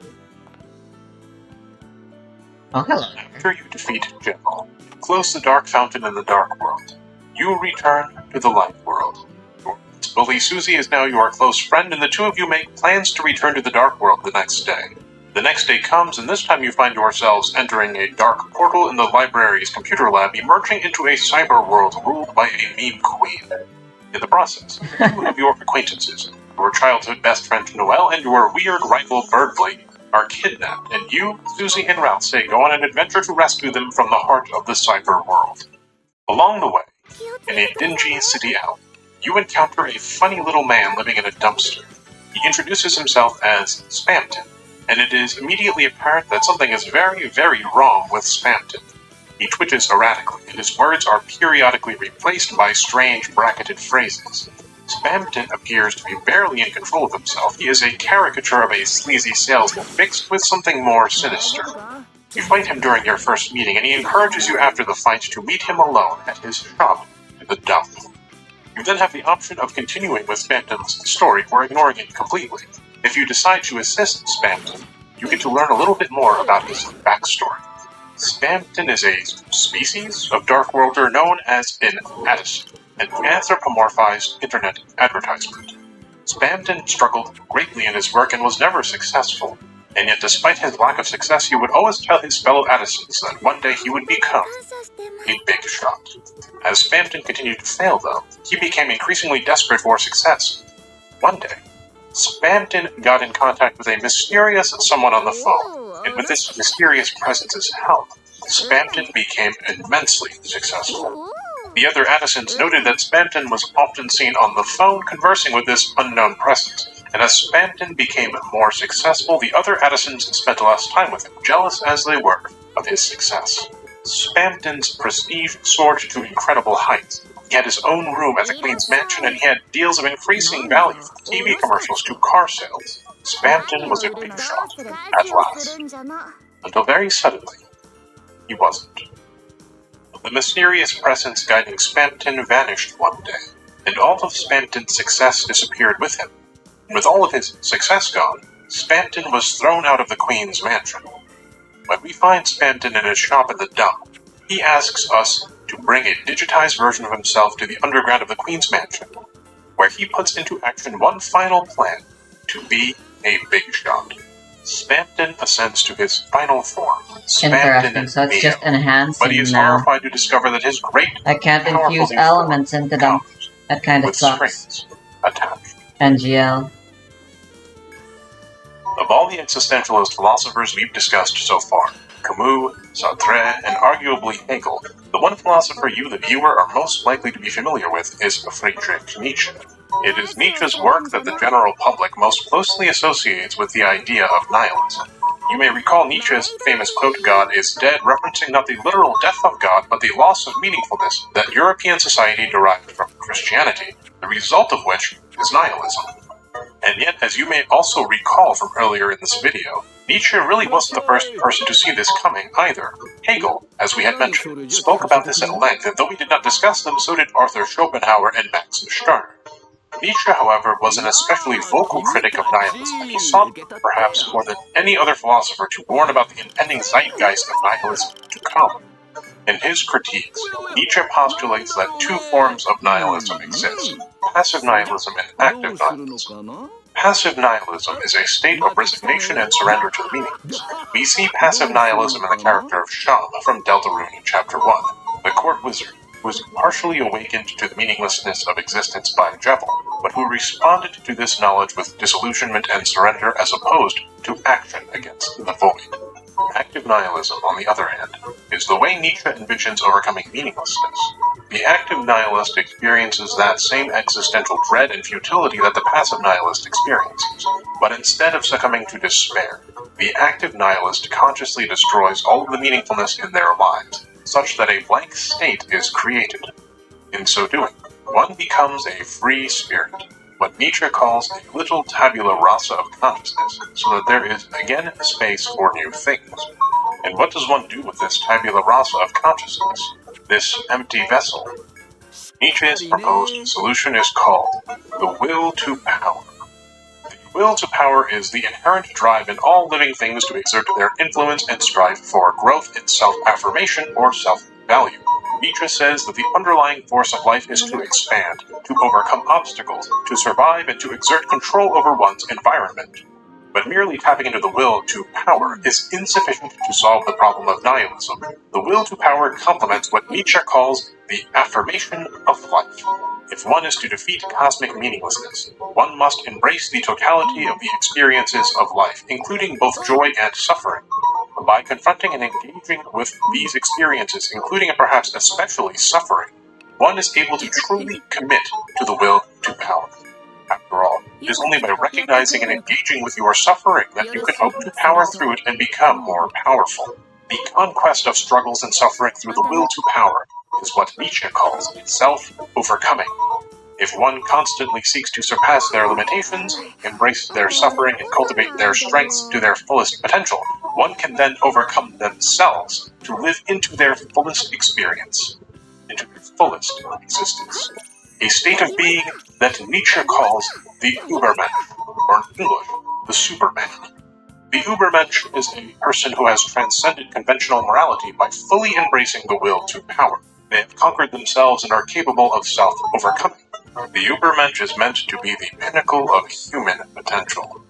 Oh, hello. After you defeat Jekyll, close the dark fountain in the dark world, you return to the light world. Your bully Susie is now your close friend, and the two of you make plans to return to the dark world the next day. The next day comes, and this time you find yourselves entering a dark portal in the library's computer lab, emerging into a cyber world ruled by a meme queen. In the process, two of your acquaintances, your childhood best friend Noelle and your weird rival Birdblade, are kidnapped, and you, Susie, and Ralph say go on an adventure to rescue them from the heart of the cyber world. Along the way, in a dingy city alley, you encounter a funny little man living in a dumpster. He introduces himself as Spamton, and it is immediately apparent that something is very, very wrong with Spamton. He twitches erratically, and his words are periodically replaced by strange bracketed phrases. Spamton appears to be barely in control of himself. He is a caricature of a sleazy salesman mixed with something more sinister. You fight him during your first meeting, and he encourages you after the fight to meet him alone at his shop in the dump. You then have the option of continuing with Spamton's story or ignoring it completely. If you decide to assist Spamton, you get to learn a little bit more about his backstory. Spamton is a species of Dark Worlder known as an Addison, an anthropomorphized internet advertisement. Spamton struggled greatly in his work and was never successful, and yet despite his lack of success, he would always tell his fellow Addisons that one day he would become a big shot. As Spamton continued to fail, though, he became increasingly desperate for success. One day, Spamton got in contact with a mysterious someone on the phone, and with this mysterious presence's help, Spamton became immensely successful. The other Addisons noted that Spamton was often seen on the phone conversing with this unknown presence, and as Spamton became more successful, the other Addisons spent less time with him, jealous as they were of his success. Spamton's prestige soared to incredible heights. He had his own room at the Queen's Mansion, and he had deals of increasing value from TV commercials to car sales. Spamton was a big shot, at last. Until very suddenly, he wasn't. The mysterious presence guiding Spamton vanished one day, and all of Spamton's success disappeared with him. And with all of his success gone, Spamton was thrown out of the Queen's Mansion. When we find Spamton in his shop in the dump, he asks us to bring a digitized version of himself to the underground of the Queen's Mansion, where he puts into action one final plan to be a big shot. Spamton ascends to his final form, Interesting, so it's just enhancing but he is now. horrified to discover that his great, I can't powerful infuse new elements form into them. comes That kind of with sucks. strings attached. NGL. Of all the existentialist philosophers we've discussed so far, Camus, Sartre, and arguably Hegel, the one philosopher you, the viewer, are most likely to be familiar with is Friedrich Nietzsche. It is Nietzsche's work that the general public most closely associates with the idea of nihilism. You may recall Nietzsche's famous quote, "God is dead," referencing not the literal death of God, but the loss of meaningfulness that European society derived from Christianity, the result of which is nihilism. And yet, as you may also recall from earlier in this video, Nietzsche really wasn't the first person to see this coming either. Hegel, as we had mentioned, spoke about this at length, and though we did not discuss them, so did Arthur Schopenhauer and Max Stirner. Nietzsche, however, was an especially vocal critic of nihilism, and he sought, perhaps more than any other philosopher, to warn about the impending zeitgeist of nihilism to come. In his critiques, Nietzsche postulates that two forms of nihilism exist: passive nihilism and active nihilism. Passive nihilism is a state of resignation and surrender to the meaningless. We see passive nihilism in the character of Sham from Deltarune in Chapter 1, the court wizard who was partially awakened to the meaninglessness of existence by Jevil, but who responded to this knowledge with disillusionment and surrender as opposed to action against the void. Active nihilism, on the other hand, is the way Nietzsche envisions overcoming meaninglessness. The active nihilist experiences that same existential dread and futility that the passive nihilist experiences, but instead of succumbing to despair, the active nihilist consciously destroys all of the meaningfulness in their lives, such that a blank state is created. In so doing, one becomes a free spirit, what Nietzsche calls a little tabula rasa of consciousness, so that there is again space for new things. And what does one do with this tabula rasa of consciousness, this empty vessel? Nietzsche's proposed solution is called the will to power. The will to power is the inherent drive in all living things to exert their influence and strive for growth in self-affirmation or self-value. Nietzsche says that the underlying force of life is to expand, to overcome obstacles, to survive, and to exert control over one's environment. But merely tapping into the will to power is insufficient to solve the problem of nihilism. The will to power complements what Nietzsche calls the affirmation of life. If one is to defeat cosmic meaninglessness, one must embrace the totality of the experiences of life, including both joy and suffering. By confronting and engaging with these experiences, including and perhaps especially suffering, one is able to truly commit to the will to power. After all, it is only by recognizing and engaging with your suffering that you can hope to power through it and become more powerful. The conquest of struggles and suffering through the will to power is what Nietzsche calls self-overcoming. If one constantly seeks to surpass their limitations, embrace their suffering, and cultivate their strengths to their fullest potential, one can then overcome themselves to live into their fullest experience, into their fullest existence. A state of being that Nietzsche calls the Übermensch, or in English, the Superman. The Übermensch is a person who has transcended conventional morality by fully embracing the will to power. They have conquered themselves and are capable of self-overcoming. The Übermensch is meant to be the pinnacle of human potential.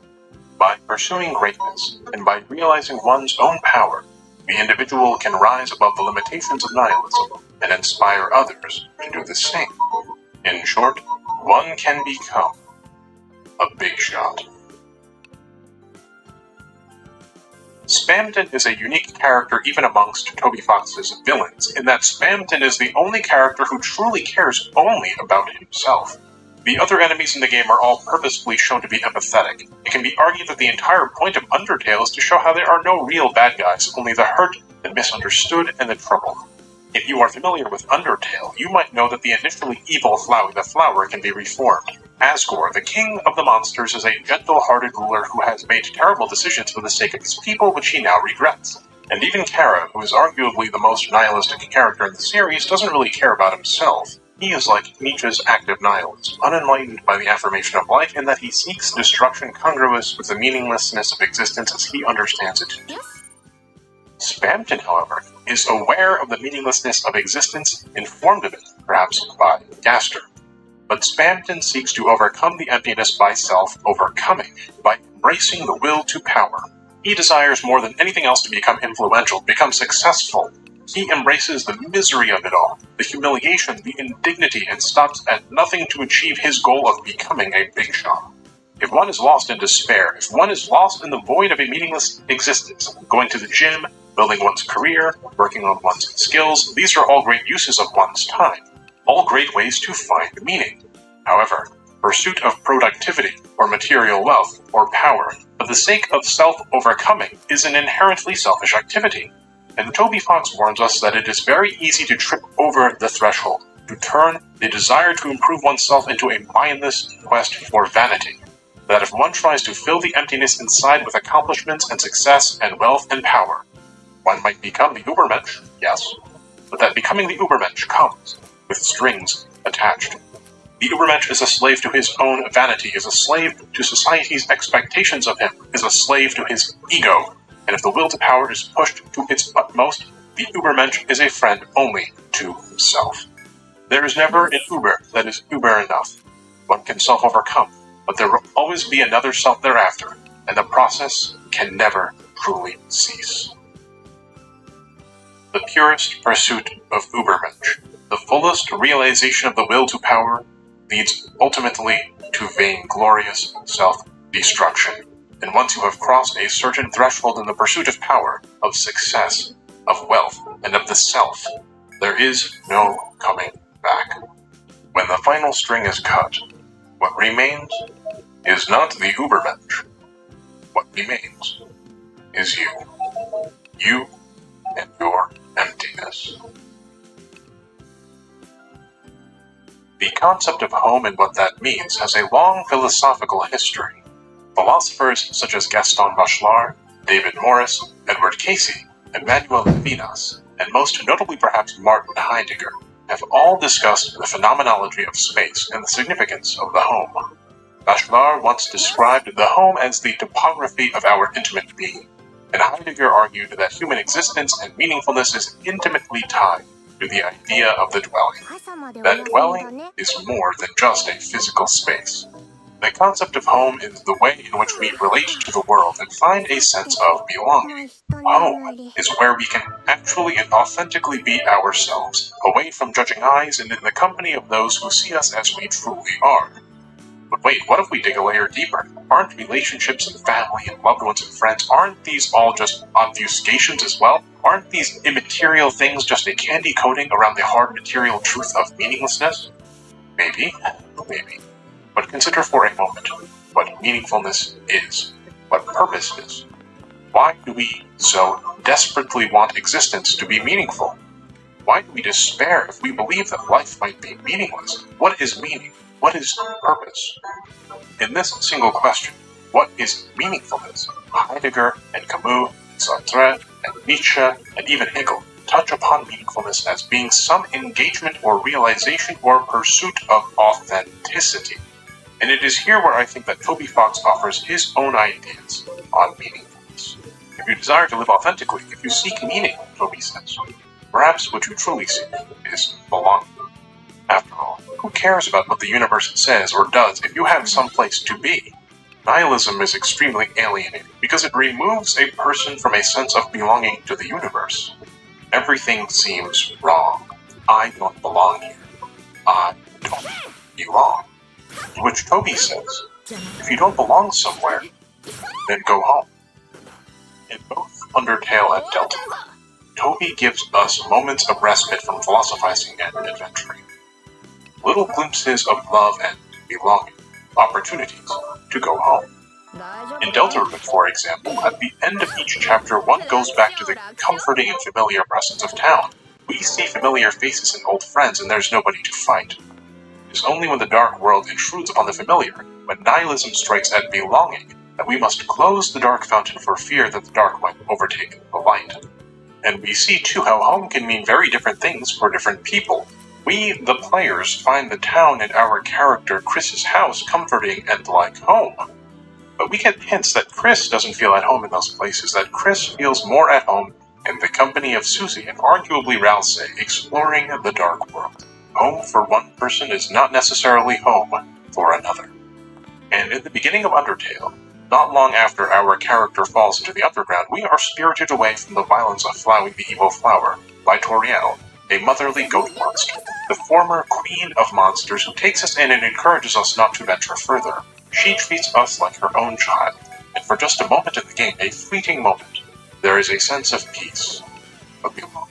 By pursuing greatness and by realizing one's own power, the individual can rise above the limitations of nihilism and inspire others to do the same. In short, one can become a big shot. Spamton is a unique character even amongst Toby Fox's villains, in that Spamton is the only character who truly cares only about himself. The other enemies in the game are all purposefully shown to be empathetic. It can be argued that the entire point of Undertale is to show how there are no real bad guys, only the hurt, the misunderstood, and the troubled. If you are familiar with Undertale, you might know that the initially evil Flowey the Flower can be reformed. Asgore, the king of the monsters, is a gentle-hearted ruler who has made terrible decisions for the sake of his people, which he now regrets. And even Kara, who is arguably the most nihilistic character in the series, doesn't really care about himself. He is like Nietzsche's active nihilist, unenlightened by the affirmation of life, in that he seeks destruction congruous with the meaninglessness of existence as he understands it. Spamton, however, is aware of the meaninglessness of existence, informed of it, perhaps by Gaster. But Spamton seeks to overcome the emptiness by self-overcoming, by embracing the will to power. He desires more than anything else to become influential, become successful. He embraces the misery of it all, the humiliation, the indignity, and stops at nothing to achieve his goal of becoming a big shot. If one is lost in despair, if one is lost in the void of a meaningless existence, going to the gym, building one's career, working on one's skills, these are all great uses of one's time. All great ways to find meaning. However, pursuit of productivity, or material wealth, or power, for the sake of self-overcoming is an inherently selfish activity. And Toby Fox warns us that it is very easy to trip over the threshold, to turn the desire to improve oneself into a mindless quest for vanity. That if one tries to fill the emptiness inside with accomplishments and success and wealth and power, one might become the Übermensch, yes, but that becoming the Übermensch comes with strings attached. The Übermensch is a slave to his own vanity, is a slave to society's expectations of him, is a slave to his ego, and if the will to power is pushed to its utmost, the Übermensch is a friend only to himself. There is never an Uber that is Uber enough. One can self-overcome, but there will always be another self thereafter, and the process can never truly cease. The purest pursuit of Übermensch, the fullest realization of the will to power, leads ultimately to vainglorious self-destruction. And once you have crossed a certain threshold in the pursuit of power, of success, of wealth, and of the self, there is no coming back. When the final string is cut, what remains is not the Übermensch. What remains is you. You and your emptiness. The concept of home and what that means has a long philosophical history. Philosophers such as Gaston Bachelard, David Morris, Edward Casey, Emmanuel Levinas, and most notably perhaps Martin Heidegger, have all discussed the phenomenology of space and the significance of the home. Bachelard once described the home as the topography of our intimate being, and Heidegger argued that human existence and meaningfulness is intimately tied to the idea of the dwelling. That dwelling is more than just a physical space. The concept of home is the way in which we relate to the world and find a sense of belonging. Home is where we can actually and authentically be ourselves, away from judging eyes and in the company of those who see us as we truly are. But wait, what if we dig a layer deeper? Aren't relationships and family and loved ones and friends, aren't these all just obfuscations as well? Aren't these immaterial things just a candy coating around the hard material truth of meaninglessness? Maybe. But consider for a moment what meaningfulness is, what purpose is. Why do we so desperately want existence to be meaningful? Why do we despair if we believe that life might be meaningless? What is meaning? What is purpose? In this single question, what is meaningfulness? Heidegger and Camus and Sartre and Nietzsche and even Hegel touch upon meaningfulness as being some engagement or realization or pursuit of authenticity. And it is here where I think that Toby Fox offers his own ideas on meaningfulness. If you desire to live authentically, if you seek meaning, Toby says, perhaps what you truly seek is belonging. After all, who cares about what the universe says or does if you have some place to be? Nihilism is extremely alienating because it removes a person from a sense of belonging to the universe. Everything seems wrong. I don't belong here. I don't belong. To which Toby says, if you don't belong somewhere, then go home. In both Undertale and Delta, Toby gives us moments of respite from philosophizing and adventuring. Little glimpses of love and belonging, opportunities to go home. In Deltarune, for example, at the end of each chapter, one goes back to the comforting and familiar presence of town. We see familiar faces and old friends, and there's nobody to fight. It is only when the dark world intrudes upon the familiar, when nihilism strikes at belonging, that we must close the dark fountain for fear that the dark might overtake the light. And we see too how home can mean very different things for different people. We, the players, find the town and our character Chris's house comforting and like home. But we get hints that Chris doesn't feel at home in those places, that Chris feels more at home in the company of Susie and arguably Ralsei exploring the dark world. Home for one person is not necessarily home for another. And in the beginning of Undertale, not long after our character falls into the underground, we are spirited away from the violence of Flowey the Evil Flower by Toriel, a motherly goat monster, the former queen of monsters who takes us in and encourages us not to venture further. She treats us like her own child, and for just a moment in the game, a fleeting moment, there is a sense of peace, of belonging.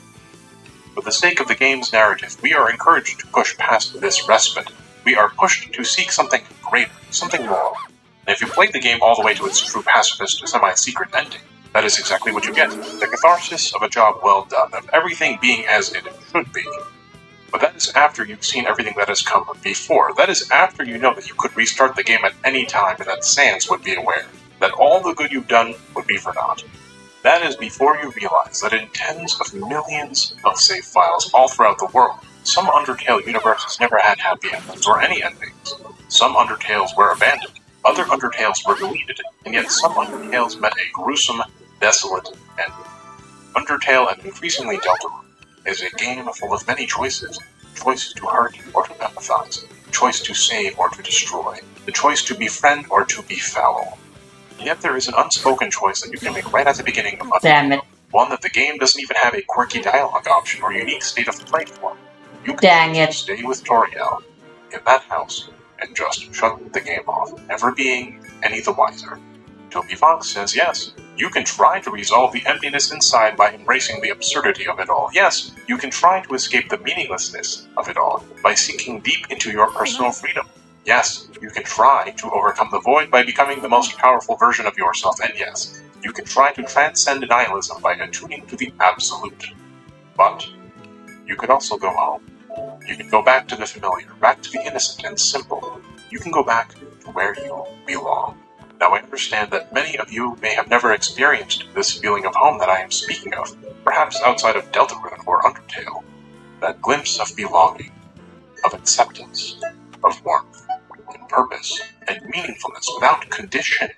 For the sake of the game's narrative, we are encouraged to push past this respite. We are pushed to seek something greater, something more. And if you play the game all the way to its true pacifist, semi-secret ending, that is exactly what you get. The catharsis of a job well done, of everything being as it should be. But that is after you've seen everything that has come before. That is after you know that you could restart the game at any time and that Sans would be aware that all the good you've done would be for naught. That is before you realize that in tens of millions of save files all throughout the world, some Undertale universes never had happy endings or any endings. Some Undertales were abandoned, other Undertales were deleted, and yet some Undertales met a gruesome, desolate ending. Undertale, and increasingly Deltarune, is a game full of many choices. Choice to hurt or to empathize, choice to save or to destroy, the choice to befriend or to befoul. And yet there is an unspoken choice that you can make right at the beginning of Undertale. Damn it. One that the game doesn't even have a quirky dialogue option or unique state of play for. You Dang can it. stay with Toriel in that house and just shut the game off, never being any the wiser. Toby Fox says yes, you can try to resolve the emptiness inside by embracing the absurdity of it all. Yes, you can try to escape the meaninglessness of it all by sinking deep into your personal freedom. Yes, you can try to overcome the void by becoming the most powerful version of yourself. And yes, you can try to transcend nihilism by attuning to the absolute. But you could also go home. You can go back to the familiar, back to the innocent and simple. You can go back to where you belong. Now I understand that many of you may have never experienced this feeling of home that I am speaking of, perhaps outside of Deltarune or Undertale. That glimpse of belonging, of acceptance, of warmth, and purpose, and meaningfulness without condition.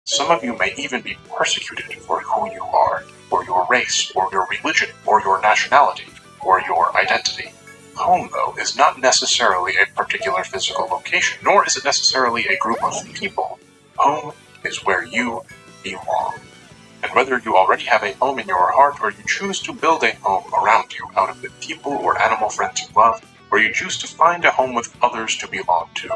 Some of you may even be persecuted for who you are, or your race, or your religion, or your nationality, or your identity. Home, though, is not necessarily a particular physical location, nor is it necessarily a group of people. Home is where you belong. And whether you already have a home in your heart, or you choose to build a home around you out of the people or animal friends you love, or you choose to find a home with others to belong to,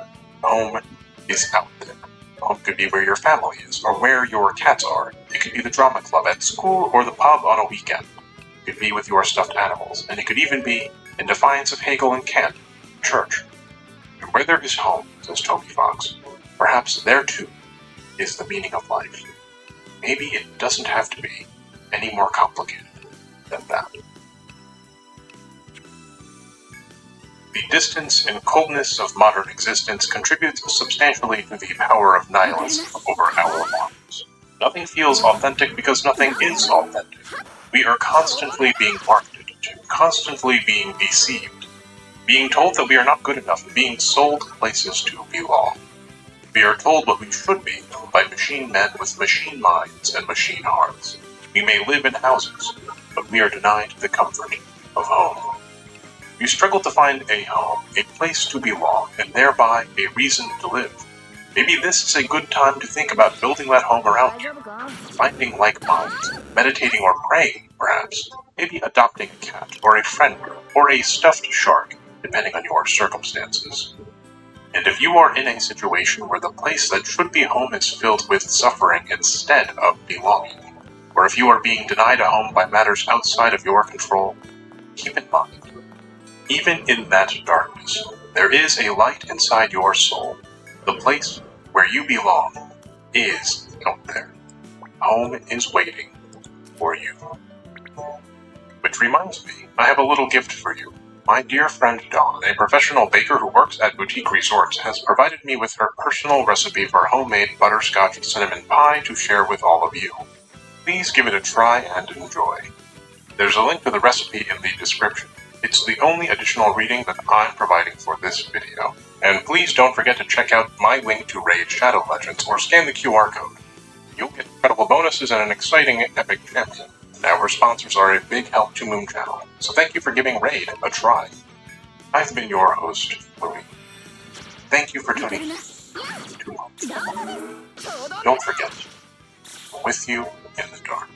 home is out there. Home could be where your family is, or where your cats are. It could be the drama club at school, or the pub on a weekend. It could be with your stuffed animals, and it could even be, in defiance of Hegel and Kant, church. And where there is home, says Toby Fox, perhaps there too is the meaning of life. Maybe it doesn't have to be any more complicated than that. The distance and coldness of modern existence contributes substantially to the power of nihilism over our lives. Nothing feels authentic because nothing is authentic. We are constantly being marketed to, constantly being deceived, being told that we are not good enough, and being sold places to belong. We are told what we should be by machine men with machine minds and machine hearts. We may live in houses, but we are denied the comfort of home. You struggle to find a home, a place to belong, and thereby a reason to live. Maybe this is a good time to think about building that home around you, finding like minds, meditating or praying, perhaps, maybe adopting a cat, or a friend group, or a stuffed shark, depending on your circumstances. And if you are in a situation where the place that should be home is filled with suffering instead of belonging, or if you are being denied a home by matters outside of your control, keep in mind, even in that darkness, there is a light inside your soul. The place where you belong is out there. Home is waiting for you. Which reminds me, I have a little gift for you. My dear friend Dawn, a professional baker who works at Boutique Resorts, has provided me with her personal recipe for homemade butterscotch cinnamon pie to share with all of you. Please give it a try and enjoy. There's a link to the recipe in the description. It's the only additional reading that I'm providing for this video. And please don't forget to check out my link to Raid Shadow Legends or scan the QR code. You'll get incredible bonuses and an exciting epic champion. Our sponsors are a big help to Moon Channel, so thank you for giving Raid a try. I've been your host, Louie. Thank you for tuning in to Moon Channel. Don't forget, I'm with you in the dark.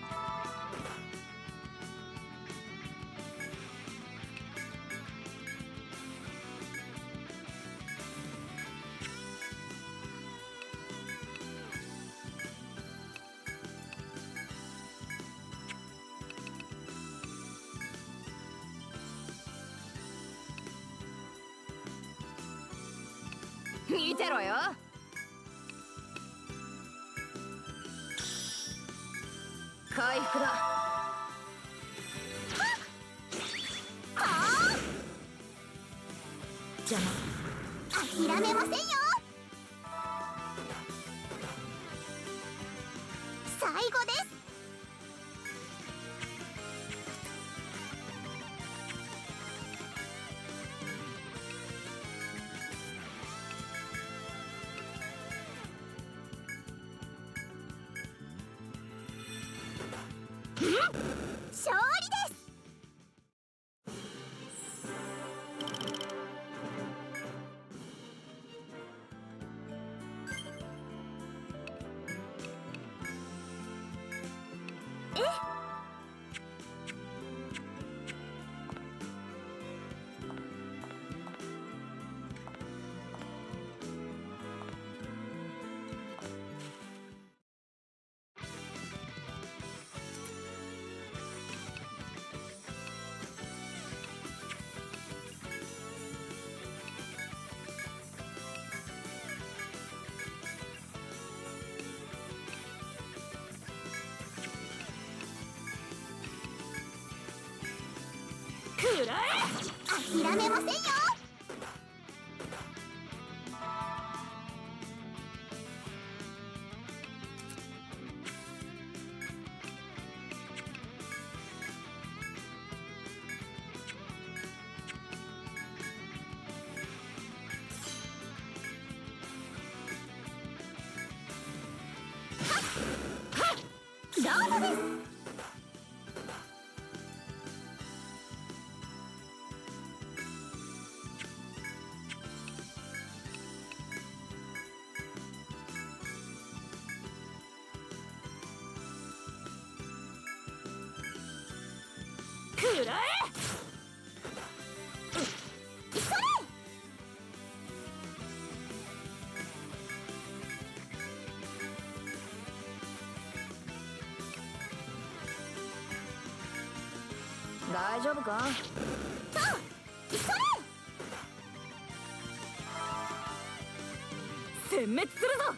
くらえ。大丈夫か。殲滅するぞ。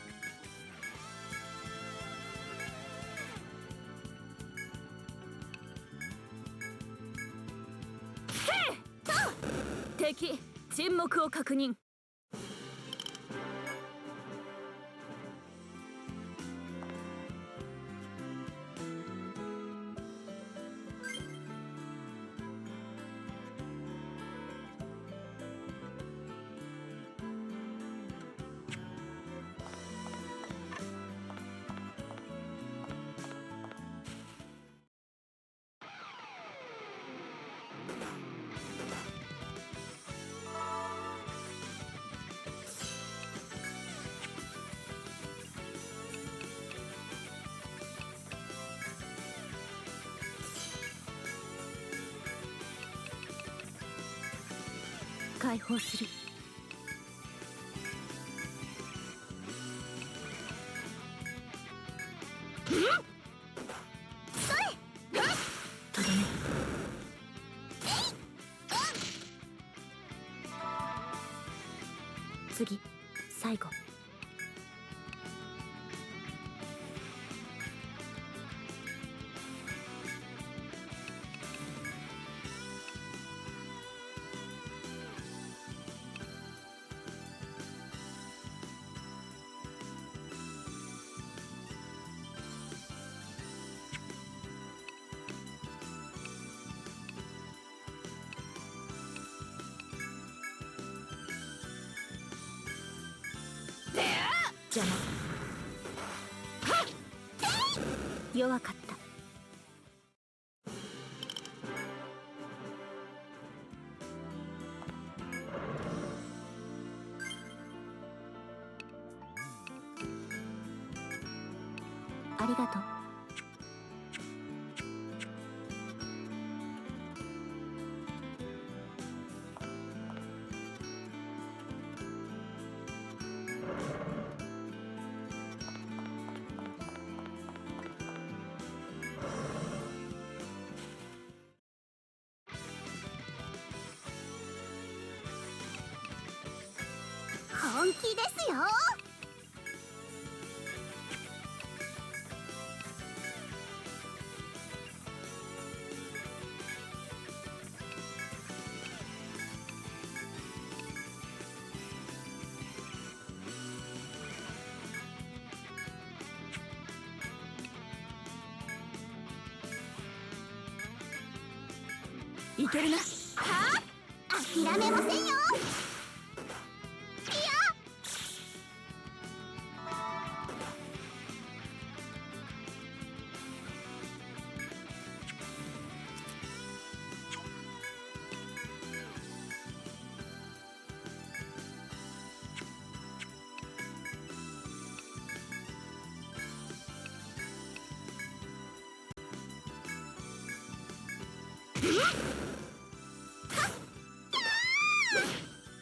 敵沈黙を確認。解放する。とどめ。次最後。邪魔。弱かった。ありがとう。本気ですよ。いけるな。はあ、諦めませんよ。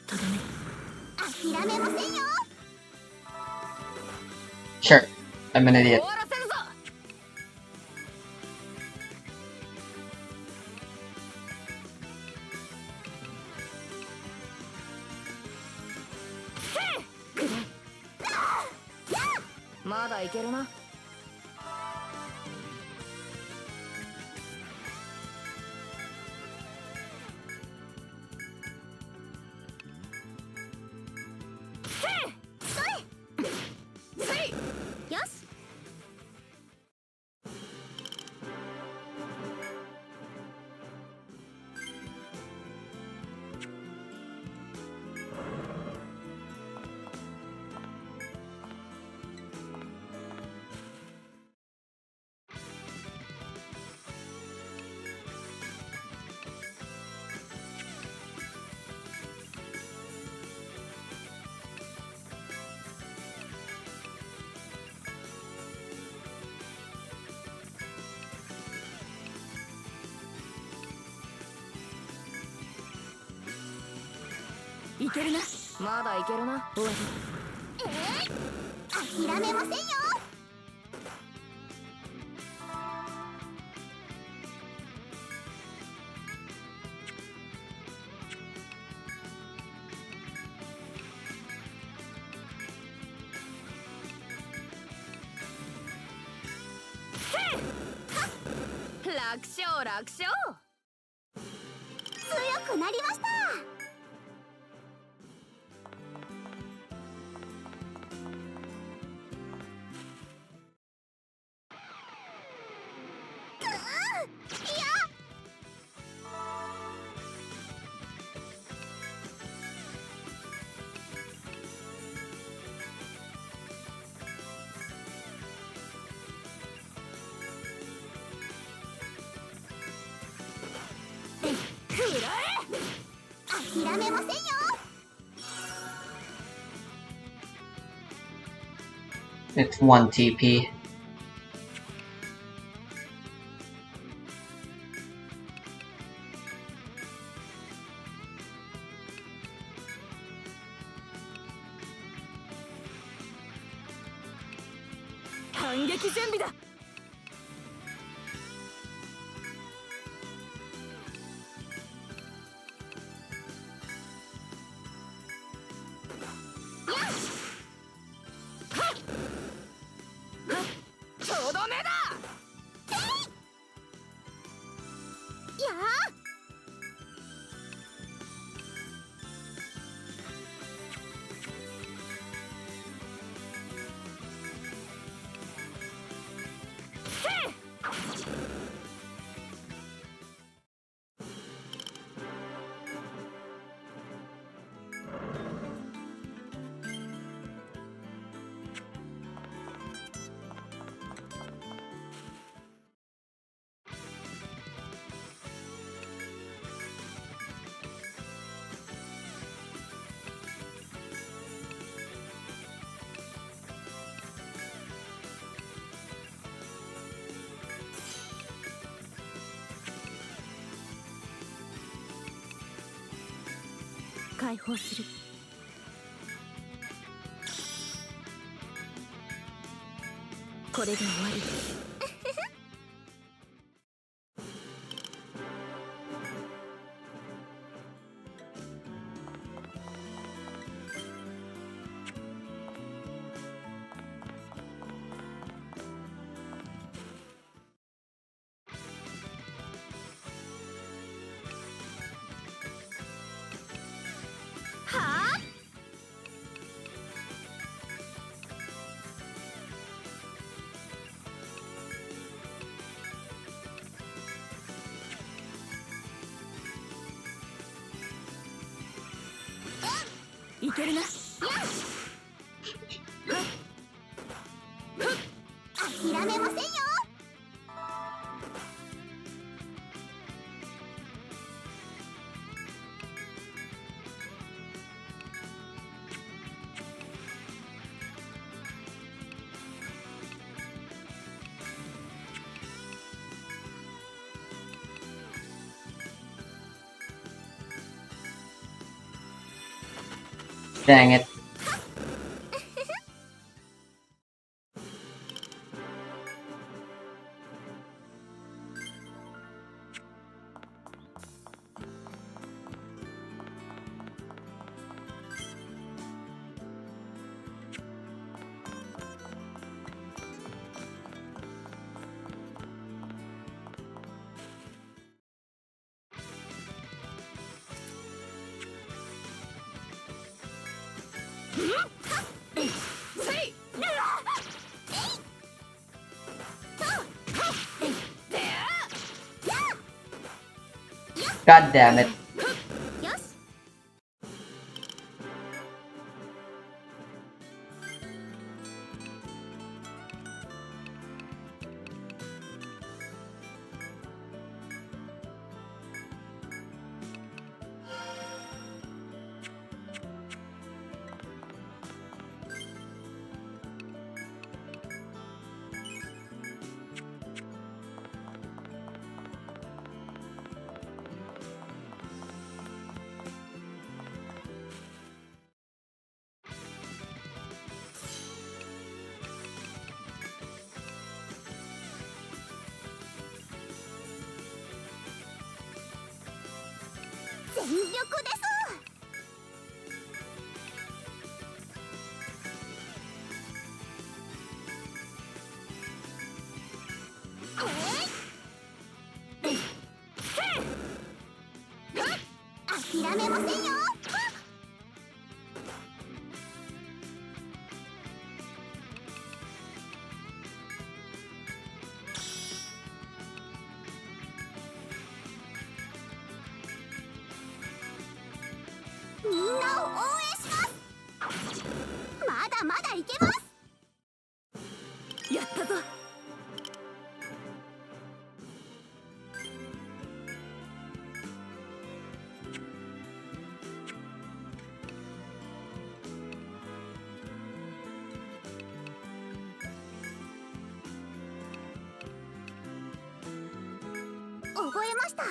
とどめ。諦めませんよ。Sure, I'm an 終 idiot. わらせるぞ。まだいけるな。よし。いけるな。まだいけるな。終わり。諦めませんよ。楽勝楽勝。強くなりました。諦めませんよ。It's 1 TP. 反撃準備だ。とどめだ。やあ。解放する。これで終わりです。はあ。いけるな。諦めませんよ。Dang it. God damn it. よし。全力です。諦めませんよ。みんなを応援します。まだまだいけます。やったぞ。覚えました。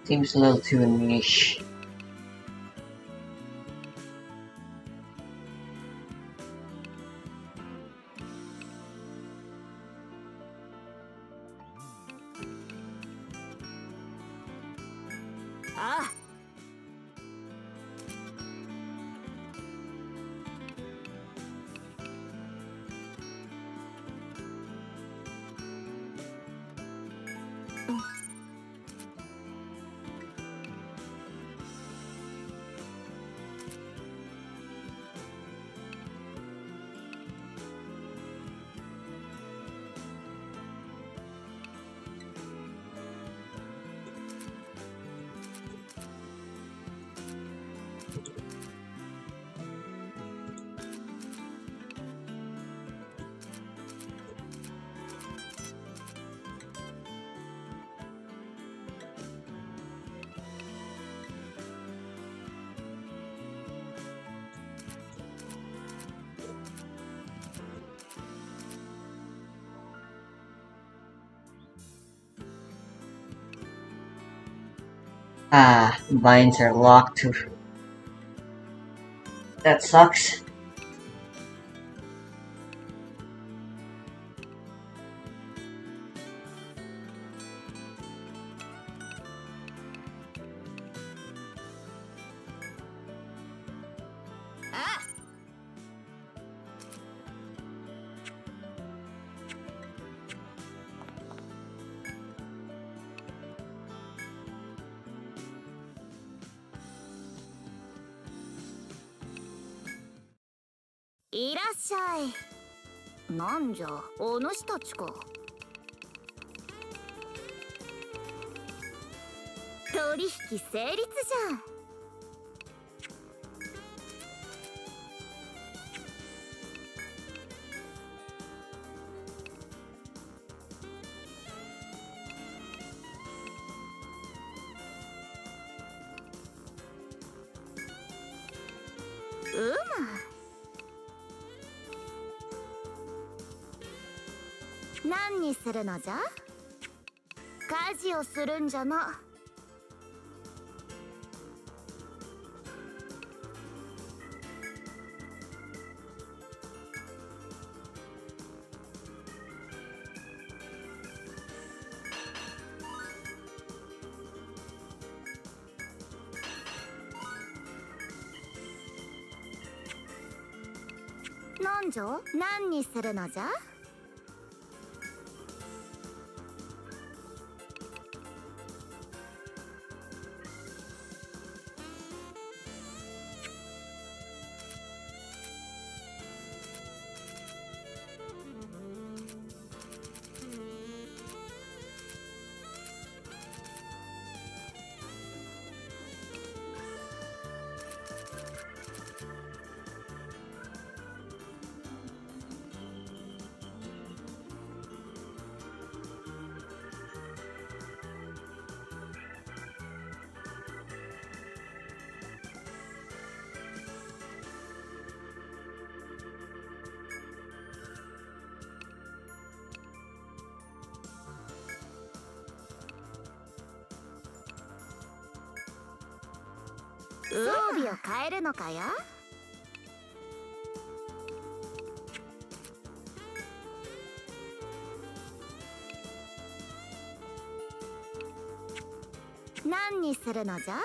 Seems a little too niche. Ah. Ah, vines are locked too. That sucks. いらっしゃい。なんじゃ、お主たちか。取引成立じゃん。うむ。何にするのじゃ？家事をするんじゃな。なんじゃ？何にするのじゃ？装備を変えるのかよ。何にするのじゃ？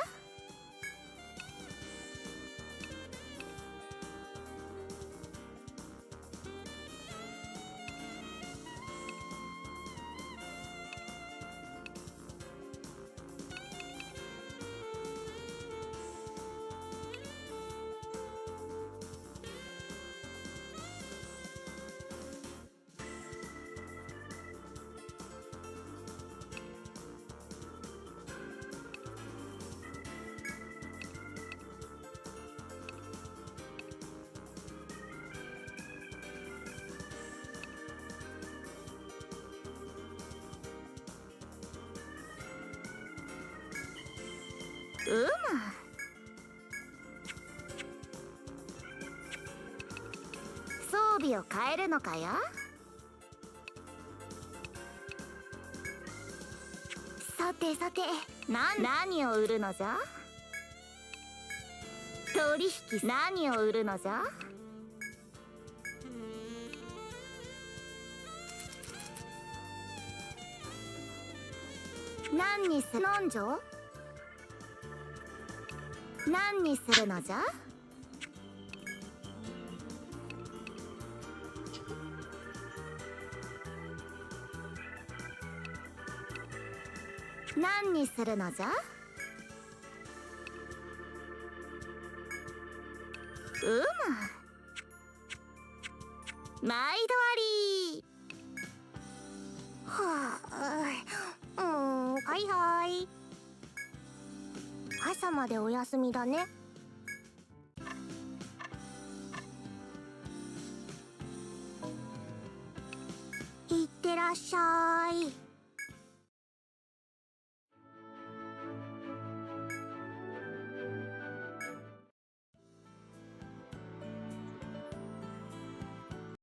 うむ。装備を変えるのかよ。さてさて、何を売るのじゃ？取引何を売るのじゃ？何にすなんじゃ？何にするのじゃ？何にするのじゃ？うむ。毎度あり。はあ、はいはい。朝までお休みだね。いってらっしゃい。